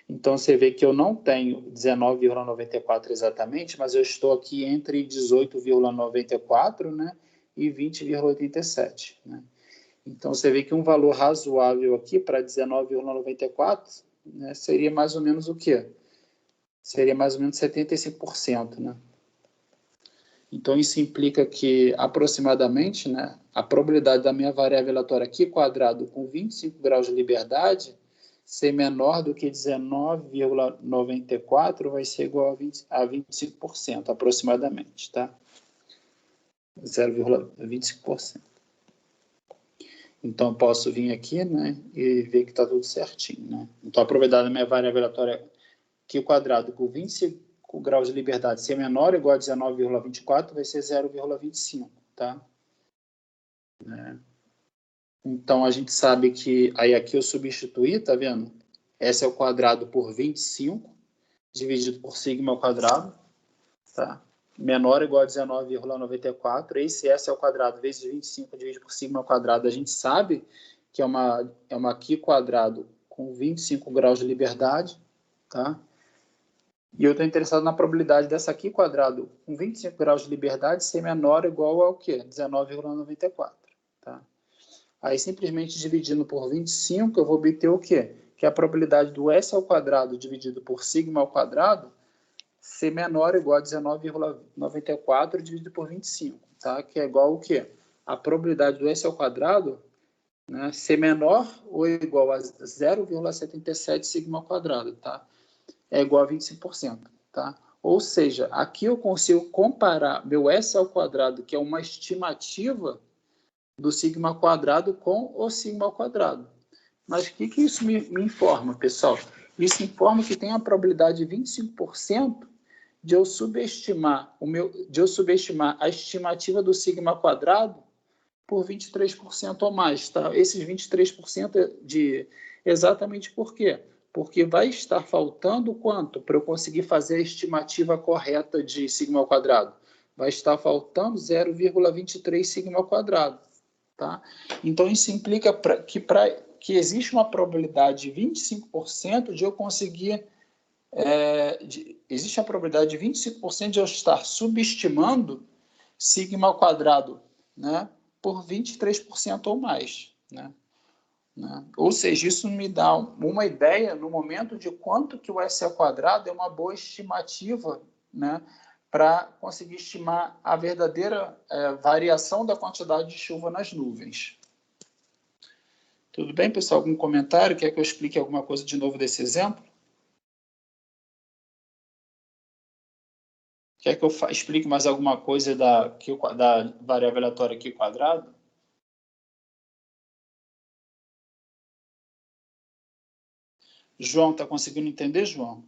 Então, você vê que eu não tenho 19,94 exatamente, mas eu estou aqui entre 18,94, né, e 20,87, né? Então, você vê que um valor razoável aqui para 19,94, né, seria mais ou menos o quê? Seria mais ou menos 75%, né? Então, isso implica que, aproximadamente, né, a probabilidade da minha variável aleatória Q quadrado com 25 graus de liberdade ser menor do que 19,94 vai ser igual a 25%, aproximadamente, tá? 0,25%. Então, eu posso vir aqui, né, e ver que está tudo certinho, né? Então, a probabilidade da minha variável aleatória Q quadrado com 25 graus de liberdade ser menor ou igual a 19,24 vai ser 0,25, tá? Então, a gente sabe que, aí aqui eu substituí, tá vendo? S ao quadrado por 25, dividido por sigma ao quadrado, tá? Menor ou igual a 19,94, esse S ao quadrado vezes 25 dividido por sigma ao quadrado, a gente sabe que é uma Q quadrado com 25 graus de liberdade, tá? E eu estou interessado na probabilidade dessa Q quadrado com 25 graus de liberdade ser menor ou igual ao quê? 19,94, tá? Aí, simplesmente dividindo por 25, eu vou obter o quê? Que a probabilidade do S ao quadrado dividido por sigma ao quadrado C menor igual a 19,94 dividido por 25, tá? Que é igual o quê? A probabilidade do S ao quadrado, né, ser menor ou igual a 0,77 sigma ao quadrado, tá? É igual a 25%, tá? Ou seja, aqui eu consigo comparar meu S ao quadrado, que é uma estimativa do sigma ao quadrado, com o sigma ao quadrado. Mas o que isso me informa, pessoal? Isso informa que tem a probabilidade de 25% de eu subestimar a estimativa do sigma quadrado por 23% ou mais, tá? Esses 23% exatamente por quê? Porque vai estar faltando quanto para eu conseguir fazer a estimativa correta de sigma ao quadrado? Vai estar faltando 0,23 sigma ao quadrado, tá? Então isso implica que existe uma probabilidade de 25% de eu conseguir existe a probabilidade de 25% de eu estar subestimando sigma ao quadrado, né, por 23% ou mais, né? Ou seja, isso me dá uma ideia no momento de quanto que o S ao quadrado é uma boa estimativa, né, para conseguir estimar a verdadeira variação da quantidade de chuva nas nuvens. Tudo bem, pessoal? Algum comentário? Quer que eu explique alguma coisa de novo desse exemplo? Quer que eu explique mais alguma coisa da variável aleatória aqui quadrado? João, está conseguindo entender, João?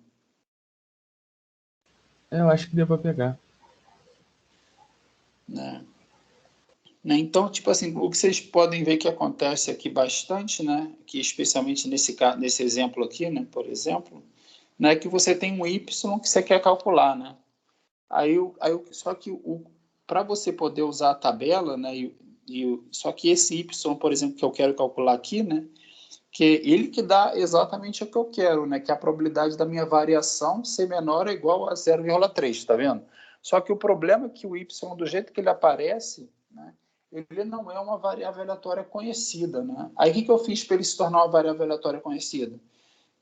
Eu acho que deu para pegar. Né? Então, tipo assim, o que vocês podem ver que acontece aqui bastante, né? Que especialmente nesse exemplo aqui, né? Por exemplo, né? Que você tem um y que você quer calcular, né? Só que para você poder usar a tabela, né? Só que esse y, por exemplo, que eu quero calcular aqui, né? Que é ele que dá exatamente o que eu quero, né? Que a probabilidade da minha variação ser menor ou igual a 0,3, tá vendo? Só que o problema é que o y, do jeito que ele aparece, né? Ele não é uma variável aleatória conhecida, né? Aí o que eu fiz para ele se tornar uma variável aleatória conhecida?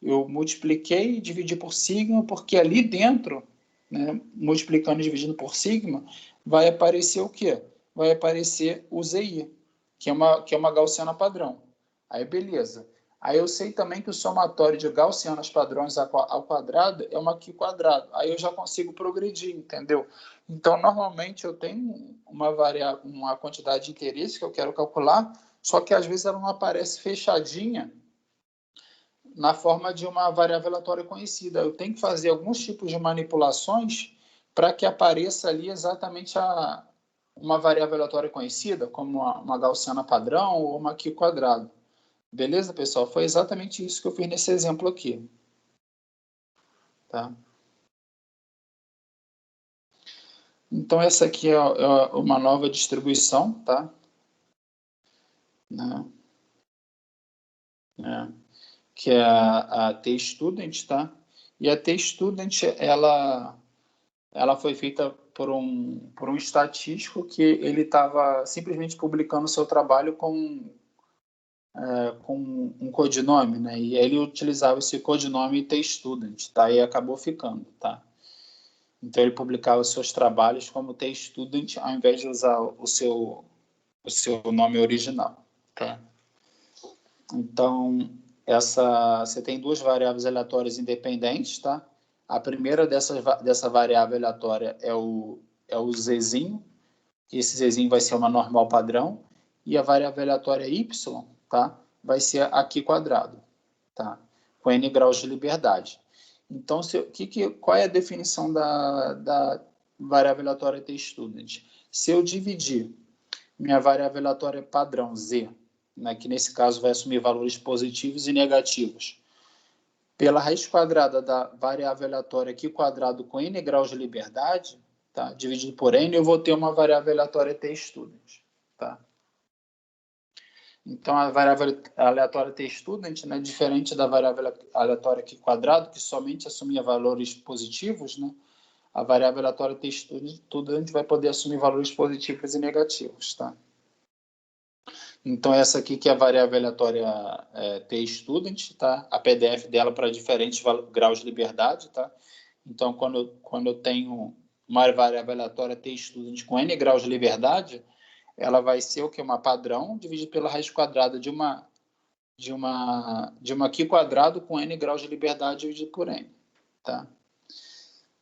Eu multipliquei e dividi por sigma, porque ali dentro, né, multiplicando e dividindo por sigma, vai aparecer o quê? Vai aparecer o ZI, que é uma gaussiana padrão. Aí, beleza. Aí eu sei também que o somatório de gaussianas padrões ao quadrado é uma Q quadrado. Aí eu já consigo progredir, entendeu? Então, normalmente eu tenho uma quantidade de interesse que eu quero calcular, só que às vezes ela não aparece fechadinha na forma de uma variável aleatória conhecida. Eu tenho que fazer alguns tipos de manipulações para que apareça ali exatamente uma variável aleatória conhecida, como uma gaussiana padrão ou uma Q quadrado. Beleza, pessoal? Foi exatamente isso que eu fiz nesse exemplo aqui. Tá? Então, essa aqui é uma nova distribuição, tá? Né? Que é a T-Student, tá? E a T-Student, ela foi feita por um estatístico que ele estava simplesmente publicando o seu trabalho com um codinome, né? E ele utilizava esse codinome T-Student, tá? E acabou ficando, tá? Então, ele publicava os seus trabalhos como T-Student ao invés de usar o seu nome original, tá? Então, você tem duas variáveis aleatórias independentes, tá? A primeira dessa variável aleatória é o zzinho, que esse zzinho vai ser uma normal padrão, e a variável aleatória y, tá? Vai ser aqui quadrado, tá? Com n graus de liberdade. Então, qual é a definição da variável aleatória T-Student? Se eu dividir minha variável aleatória padrão z, né, que nesse caso vai assumir valores positivos e negativos, pela raiz quadrada da variável aleatória aqui quadrado com n graus de liberdade, tá, dividido por n, eu vou ter uma variável aleatória T-Student. Tá? Então, a variável aleatória T-Student, né, diferente da variável aleatória aqui quadrado, que somente assumia valores positivos, né, a variável aleatória T-Student vai poder assumir valores positivos e negativos. Tá? Então, essa aqui que é a variável aleatória T-Student, tá? A PDF dela para diferentes graus de liberdade, tá? Então, quando eu tenho uma variável aleatória t_student com n graus de liberdade, ela vai ser o quê? Uma padrão dividido pela raiz quadrada de uma Q quadrado com n graus de liberdade dividido por n. Tá?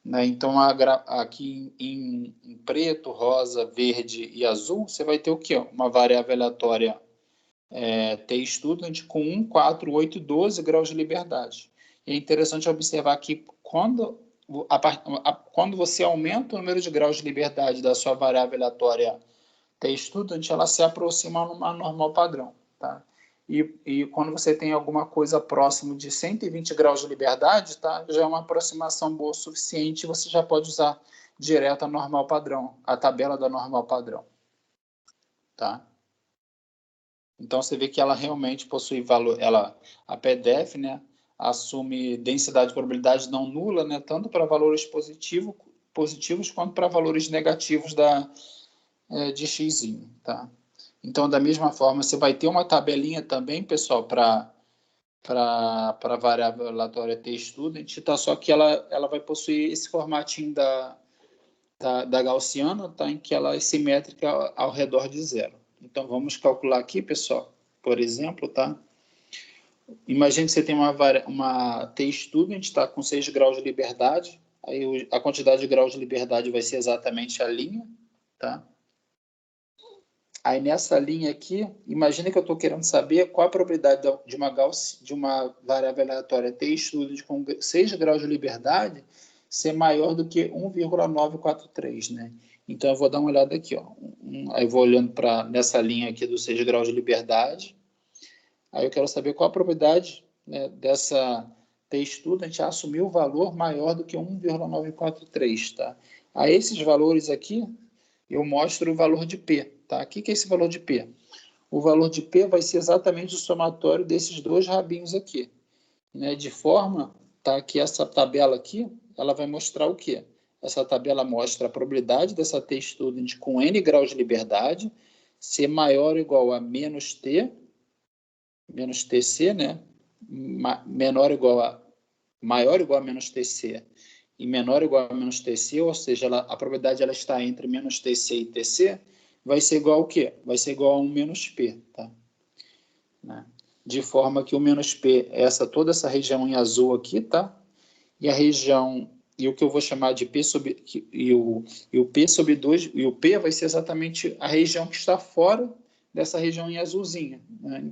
Né? Então, aqui em preto, rosa, verde e azul, você vai ter o quê? Uma variável aleatória t_student com 1, 4, 8 e 12 graus de liberdade. E é interessante observar que quando você aumenta o número de graus de liberdade da sua variável aleatória t_student, ela se aproxima numa normal padrão. Tá? E quando você tem alguma coisa próximo de 120 graus de liberdade, tá? Já é uma aproximação boa o suficiente, você já pode usar direto a normal padrão, a tabela da normal padrão. Tá? Então, você vê que ela realmente possui valor, a PDF, né, assume densidade de probabilidade não nula, né, tanto para valores positivos quanto para valores negativos de x. Tá? Então, da mesma forma, você vai ter uma tabelinha também, pessoal, para a variável aleatória t_student, tá? Só que ela vai possuir esse formatinho da gaussiana, tá? Em que ela é simétrica ao redor de zero. Então, vamos calcular aqui, pessoal, por exemplo, tá? Imagine que você tem uma t_student, tá? Com 6 graus de liberdade, aí a quantidade de graus de liberdade vai ser exatamente a linha, tá? Aí nessa linha aqui, imagina que eu estou querendo saber qual a probabilidade de uma variável aleatória t_student com 6 graus de liberdade ser maior do que 1,943, né? Então eu vou dar uma olhada aqui, ó. Aí eu vou olhando para nessa linha aqui dos 6 graus de liberdade. Aí eu quero saber qual a probabilidade, né, dessa t_student assumir o valor maior do que 1,943, tá? A esses valores aqui, eu mostro o valor de P, tá? O que é esse valor de P? O valor de P vai ser exatamente o somatório desses dois rabinhos aqui, né? De forma, tá, que essa tabela aqui, ela vai mostrar o quê? Essa tabela mostra a probabilidade dessa t_student com n graus de liberdade ser maior ou igual a menos T, menos TC, né? Maior ou igual a menos TC e menor ou igual a menos TC, ou seja, a probabilidade ela está entre menos TC e TC, vai ser igual ao quê? Vai ser igual a 1 menos P. Tá? Né? De forma que o menos P é toda essa região em azul aqui, tá? E a região, e o que eu vou chamar de P sobre, e o P sobre 2, e o P vai ser exatamente a região que está fora dessa região em azulzinha. Né?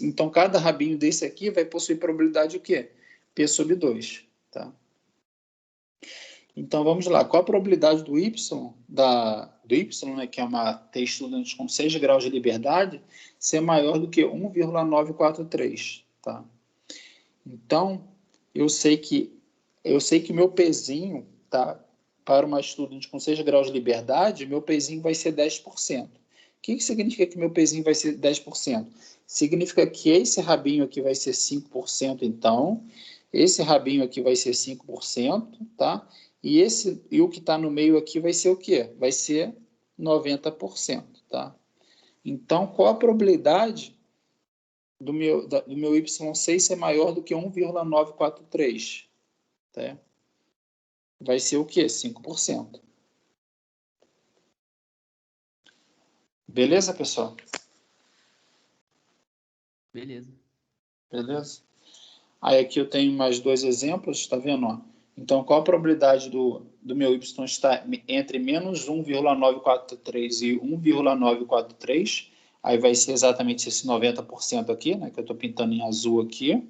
Então, cada rabinho desse aqui vai possuir probabilidade o quê? P sobre 2. Tá? Então, vamos lá. Qual a probabilidade do Y, né, que é uma t_student com 6 graus de liberdade, ser maior do que 1,943? Tá? Então, eu sei que o meu Pzinho, tá, para uma student com 6 graus de liberdade, meu Pzinho vai ser 10%. O que significa que meu Pzinho vai ser 10%? Significa que esse rabinho aqui vai ser 5%, então. Esse rabinho aqui vai ser 5%, tá? E o que está no meio aqui vai ser o quê? Vai ser 90%, tá? Então, qual a probabilidade do meu Y6 ser maior do que 1,943? Tá? Vai ser o quê? 5%. Beleza, pessoal? Beleza. Beleza? Aí aqui eu tenho mais dois exemplos, tá vendo? Ó? Então, qual a probabilidade do meu Y estar entre menos 1,943 e 1,943? Aí vai ser exatamente esse 90% aqui, né, que eu estou pintando em azul aqui.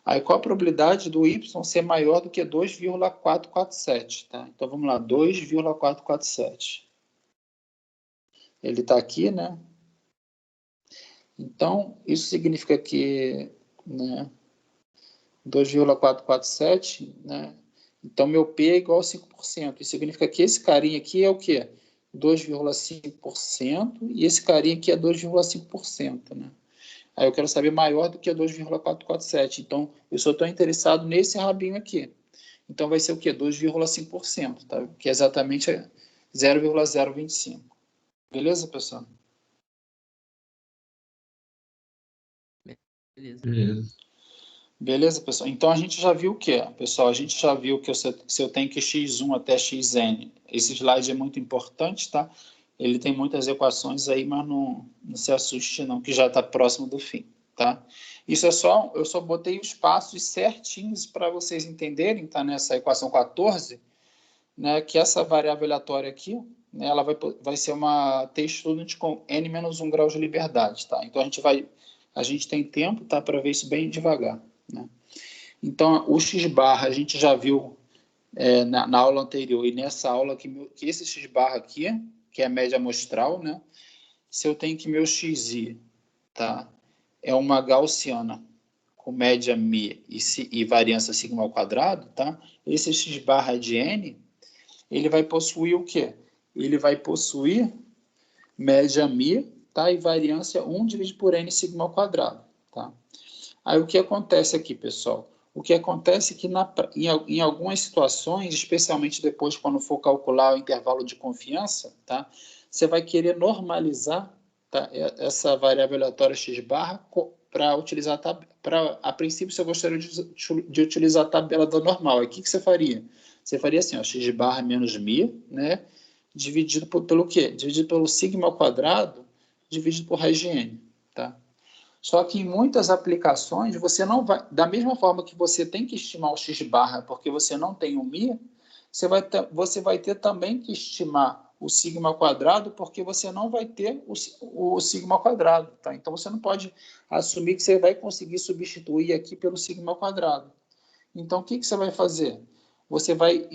Aí qual a probabilidade do Y ser maior do que 2,447? Tá? Então, vamos lá, 2,447. Ele está aqui, né? Então, isso significa que, né, 2,447, né? Então, meu P é igual a 5%. Isso significa que esse carinha aqui é o quê? 2,5%, e esse carinha aqui é 2,5%, né? Aí eu quero saber maior do que 2,447. Então, eu só estou interessado nesse rabinho aqui. Então, vai ser o quê? 2,5%, tá? Que é exatamente 0,025. Beleza, pessoal? Beleza. Beleza. Beleza, pessoal? Então, a gente já viu o quê? Pessoal, a gente já viu que se eu tenho que x1 até xn, esse slide é muito importante, tá? Ele tem muitas equações aí, mas não se assuste não, que já está próximo do fim, tá? Isso é só, eu só botei os passos certinhos para vocês entenderem, tá? Nessa equação 14, né? Que essa variável aleatória aqui, né? Ela vai ser uma t-student com n-1 grau de liberdade, tá? Então, a gente tem tempo, tá? Para ver isso bem devagar, né? Então, o x-barra a gente já viu na aula anterior e nessa aula que esse x-barra aqui, que é a média amostral, né? Se eu tenho que meu xi, tá? É uma gaussiana com média μ e variância sigma ao quadrado, tá? Esse x-barra de n, ele vai possuir o quê? Ele vai possuir média μ, tá? E variância 1 dividido por n sigma ao quadrado, tá? Aí o que acontece aqui, pessoal? O que acontece é que em algumas situações, especialmente depois quando for calcular o intervalo de confiança, tá? Você vai querer normalizar, tá? Essa variável aleatória x-barra para utilizar a princípio, você gostaria de utilizar a tabela da normal. Aí o que você faria? Você faria assim, ó, x-barra menos μ, né? Dividido pelo quê? Dividido pelo sigma ao quadrado, dividido por raiz de n, tá? Só que em muitas aplicações, você não vai, da mesma forma que você tem que estimar o x-barra porque você não tem o μ, você vai ter também que estimar o sigma quadrado porque você não vai ter o sigma quadrado, tá? Então, você não pode assumir que você vai conseguir substituir aqui pelo sigma quadrado. Então, o que você vai fazer? Você vai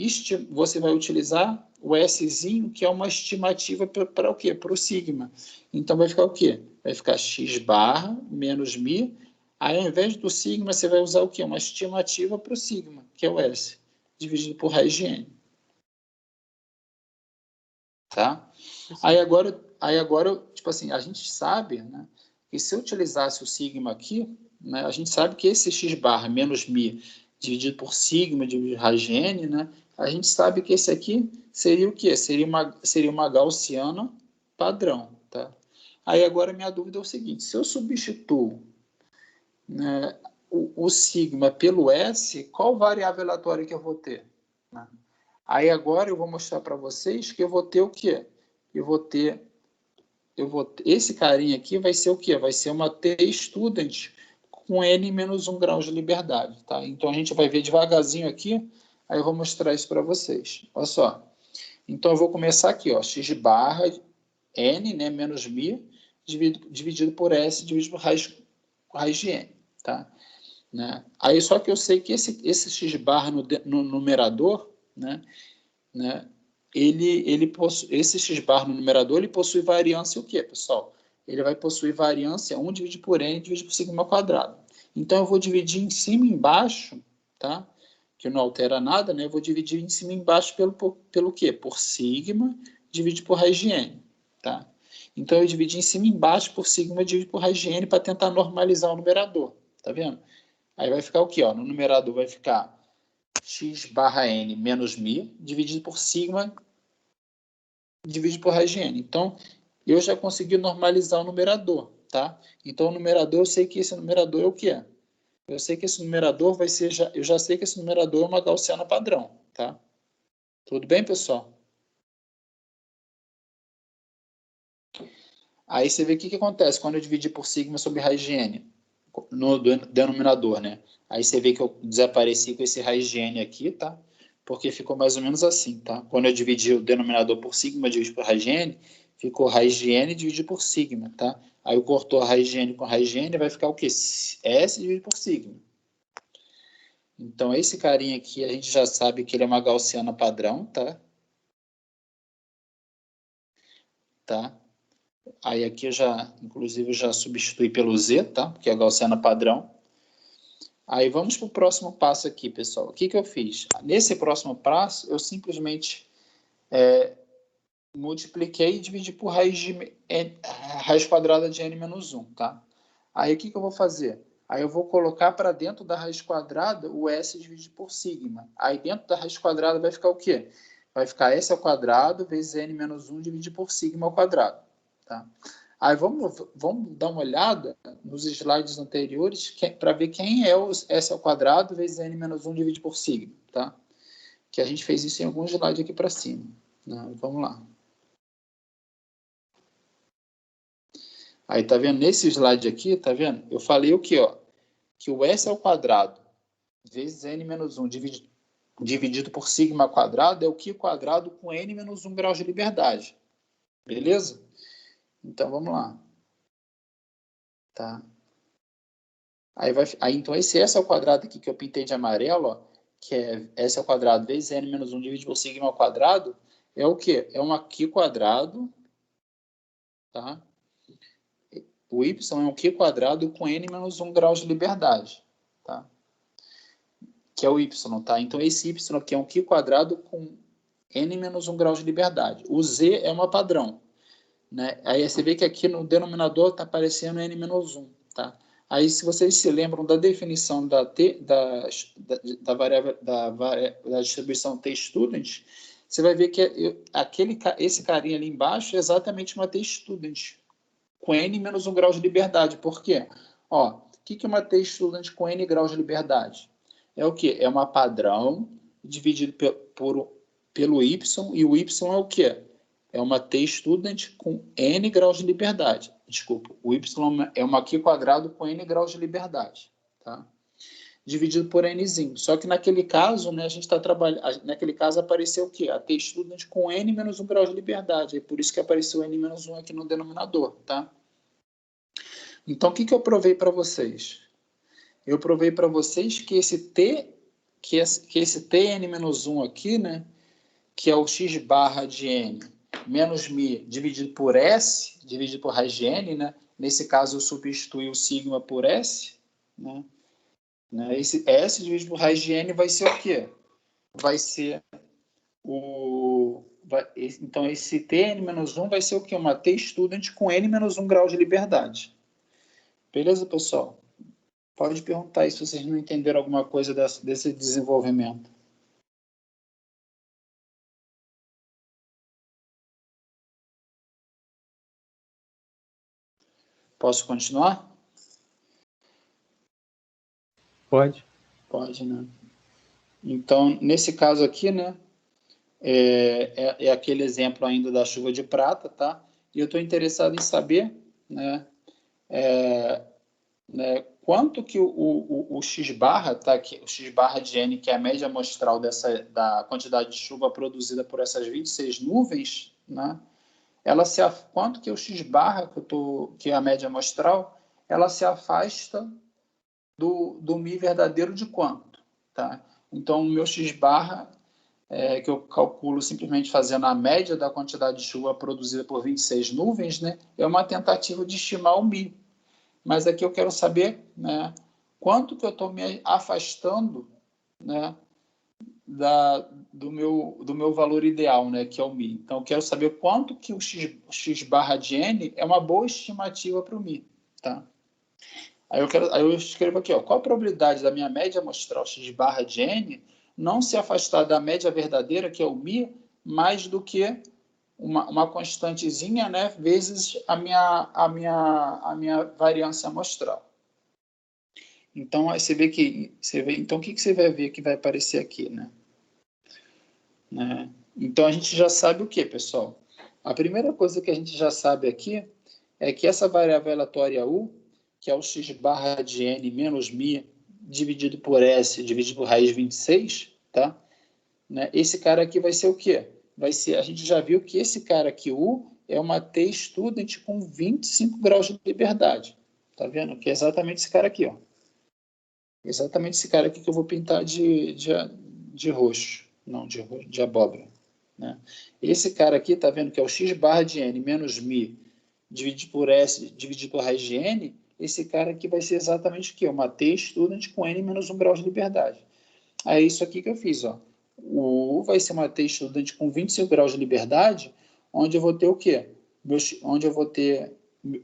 utilizar o Szinho, que é uma estimativa para o quê? Para o sigma. Então, vai ficar o quê? Vai ficar x-barra menos μ. Aí, ao invés do sigma, você vai usar o quê? Uma estimativa para o sigma, que é o S, dividido por raiz de n. Tá? Aí agora, tipo assim, a gente sabe, né, que se eu utilizasse o sigma aqui, né, a gente sabe que esse x-barra menos μ dividido por sigma dividido por raiz de n, né, a gente sabe que esse aqui seria o quê? Seria uma gaussiana padrão, tá? Aí agora minha dúvida é o seguinte, se eu substituo, né, o sigma pelo S, qual variável aleatória que eu vou ter? Né? Aí agora eu vou mostrar para vocês que eu vou ter o quê? Esse carinha aqui vai ser o quê? Vai ser uma t-student com n-1 grau de liberdade, tá? Então a gente vai ver devagarzinho aqui, aí eu vou mostrar isso para vocês. Olha só. Então eu vou começar aqui, ó, x-barra n, né, menos μ, dividido por s, dividido por raiz de n, tá? Né? Aí só que eu sei que esse x-barra no numerador, né, esse x-bar no numerador, ele possui variância o quê, pessoal? Ele vai possuir variância 1 dividido por n dividido por sigma quadrado. Então, eu vou dividir em cima e embaixo, tá? Que não altera nada, né? Eu vou dividir em cima e embaixo pelo quê? Por sigma dividido por raiz de n, tá? Então, eu dividi em cima e embaixo por sigma dividido por raiz de n para tentar normalizar o numerador, tá vendo? Aí vai ficar o quê? Ó? No numerador vai ficar x-barra n menos μ, dividido por sigma, dividido por raiz de n. Então, eu já consegui normalizar o numerador, tá? Então, o numerador, eu sei que esse numerador é o que é? Eu sei que esse numerador vai ser, eu já sei que esse numerador é uma gaussiana padrão, tá? Tudo bem, pessoal? Aí você vê o que acontece quando eu dividir por sigma sobre raiz de n no denominador, né? Aí você vê que eu desapareci com esse raiz de n aqui, tá? Porque ficou mais ou menos assim, tá? Quando eu dividi o denominador por sigma dividido por raiz de n, ficou raiz de n dividido por sigma, tá? Aí eu cortou a raiz de n com raiz de n, vai ficar o quê? S dividido por sigma. Então, esse carinha aqui, a gente já sabe que ele é uma gaussiana padrão, tá? Tá? Aí aqui eu já, inclusive, eu já substituí pelo Z, tá? Que é a gaussiana padrão. Aí vamos para o próximo passo aqui, pessoal. O que eu fiz? Nesse próximo passo, eu simplesmente multipliquei e dividi por raiz quadrada de n-1, tá? Aí o que eu vou fazer? Aí eu vou colocar para dentro da raiz quadrada o s dividido por sigma. Aí dentro da raiz quadrada vai ficar o quê? Vai ficar s ao quadrado vezes n-1 dividido por sigma ao quadrado, tá? Aí vamos dar uma olhada nos slides anteriores para ver quem é o S ao quadrado vezes N menos 1 dividido por sigma, tá? Que a gente fez isso em algum slide aqui para cima, né? Vamos lá. Aí, tá vendo? Nesse slide aqui, tá vendo? Eu falei o quê, ó? Que o S ao quadrado vezes N menos 1 dividido por sigma ao quadrado é o Q quadrado com N menos 1 graus de liberdade. Beleza? Então, vamos lá. Tá? Aí, então, esse S ao quadrado aqui que eu pintei de amarelo, ó, que é S ao quadrado vezes N menos 1 dividido por sigma ao quadrado, é o quê? É um Q quadrado, tá? O Y é um Q quadrado com N menos 1 graus de liberdade, tá? Que é o Y, tá? Então, esse Y aqui é um Q quadrado com N menos 1 graus de liberdade. O Z é uma padrão, né? Aí você vê que aqui no denominador está aparecendo N menos 1, tá? Aí, se vocês se lembram da definição da variável da distribuição T-student, você vai ver que esse carinha ali embaixo é exatamente uma T-student com N menos 1 grau de liberdade. Por quê? Ó, o que é uma T-student com N graus de liberdade? É o quê? É uma padrão dividido pelo Y, e o Y é o quê? É uma T-student com N graus de liberdade. Desculpa, o Y é uma Q quadrado com N graus de liberdade, tá? Dividido por Nzinho. Só que naquele caso, né, a gente está trabalhando. Naquele caso apareceu o quê? A T-student com N menos 1 grau de liberdade. É por isso que apareceu N menos 1 aqui no denominador, tá? Então, o que eu provei para vocês? Eu provei para vocês que esse Tn menos 1 aqui, né, que é o x barra de n menos μ dividido por S, dividido por raiz de n, né? Nesse caso, eu substituí o sigma por S, né? Esse S dividido por raiz de n vai ser o quê? Vai ser então, esse Tn menos 1 vai ser o quê? Uma T-student com n menos 1 grau de liberdade. Beleza, pessoal? Pode perguntar aí se vocês não entenderam alguma coisa desse desenvolvimento. Posso continuar? Pode. Pode, né? Então, nesse caso aqui, né, é aquele exemplo ainda da chuva de prata, tá? E eu estou interessado em saber, né, quanto que o x barra, tá aqui, o x barra de n, que é a média amostral da quantidade de chuva produzida por essas 26 nuvens, né? Quanto que o x barra, que é a média amostral, ela se afasta do μ verdadeiro de quanto, tá? Então, o meu x barra, que eu calculo simplesmente fazendo a média da quantidade de chuva produzida por 26 nuvens, né, é uma tentativa de estimar o μ. Mas aqui eu quero saber, né, quanto que eu estou me afastando, né, do meu valor ideal, né, que é o μ. Então, eu quero saber quanto que o x barra de n é uma boa estimativa para o μ, tá? Aí eu escrevo aqui, ó, qual a probabilidade da minha média amostral x barra de n não se afastar da média verdadeira, que é o μ, mais do que uma constantezinha, né, vezes a minha variância amostral. Então, aí então, o que você vai ver que vai aparecer aqui, né? Então, a gente já sabe o que, pessoal? A primeira coisa que a gente já sabe aqui é que essa variável aleatória U, que é o x barra de n menos μ dividido por S dividido por raiz de 26, tá? Né? Esse cara aqui vai ser o quê? A gente já viu que esse cara aqui, U, é uma T-student com 25 graus de liberdade. Tá vendo? Que é exatamente esse cara aqui, ó. Exatamente esse cara aqui que eu vou pintar de roxo. Não, de abóbora. Né? Esse cara aqui, tá vendo que é o x barra de n menos μ dividido por S dividido por raiz de n. Esse cara aqui vai ser exatamente o quê? Uma T-student com n menos 1 grau de liberdade. Aí é isso aqui que eu fiz, ó. O U vai ser uma T-student com 25 graus de liberdade, onde eu vou ter o quê? Onde eu vou ter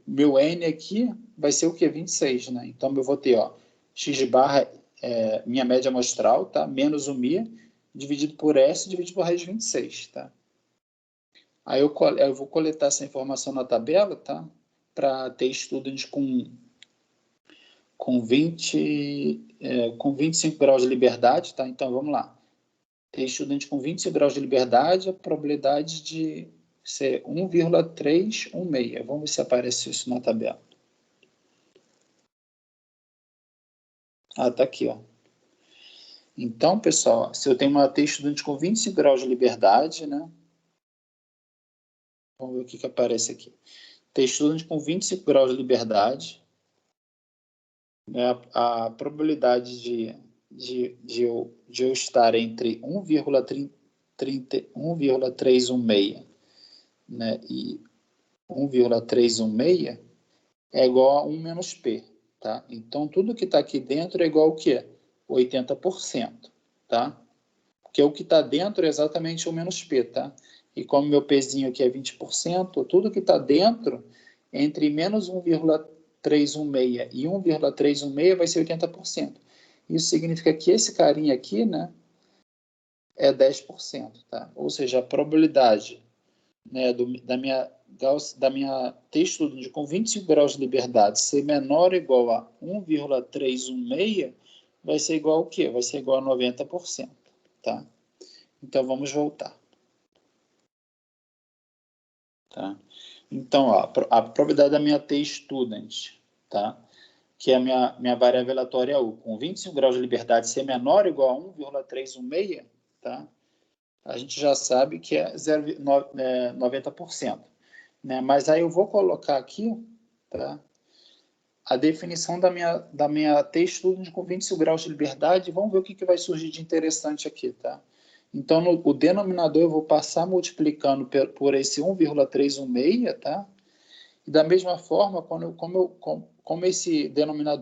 meu N aqui vai ser o quê? 26, né? Então eu vou ter, ó, x barra, minha média amostral, tá? Menos o μ, dividido por S, dividido por raiz de 26, tá? Aí eu vou coletar essa informação na tabela, tá? para ter student com 25 graus de liberdade, tá? Então, vamos lá. Ter estudante com 25 graus de liberdade, a probabilidade de ser 1,316. Vamos ver se aparece isso na tabela. Ah, tá aqui, ó. Então, pessoal, se eu tenho uma T estudante com 25 graus de liberdade, né? Vamos ver o que aparece aqui. T estudante com 25 graus de liberdade, né? A probabilidade de eu estar entre 1,316, né, e 1,316 é igual a 1 menos P, tá? Então, tudo que está aqui dentro é igual ao quê? 80%, tá? Porque o que está dentro é exatamente 1 menos P, tá? E como meu Pzinho aqui é 20%, tudo que está dentro, entre menos 1,316 e 1,316 vai ser 80%. Isso significa que esse carinha aqui, né, é 10%, tá? Ou seja, a probabilidade, né, da minha T estudante com 25 graus de liberdade ser menor ou igual a 1,316 vai ser igual ao quê? Vai ser igual a 90%, tá? Então, vamos voltar. Tá? Então, ó, a probabilidade da minha T student, tá? Que é a minha variável aleatória U, com 25 graus de liberdade ser menor ou igual a 1,316, tá? A gente já sabe que é 90%. Né? Mas aí eu vou colocar aqui, tá, a definição da minha T student com 25 graus de liberdade. Vamos ver o que vai surgir de interessante aqui. Tá? Então, o denominador eu vou passar multiplicando por esse 1,316, tá? E da mesma forma, como esse denominador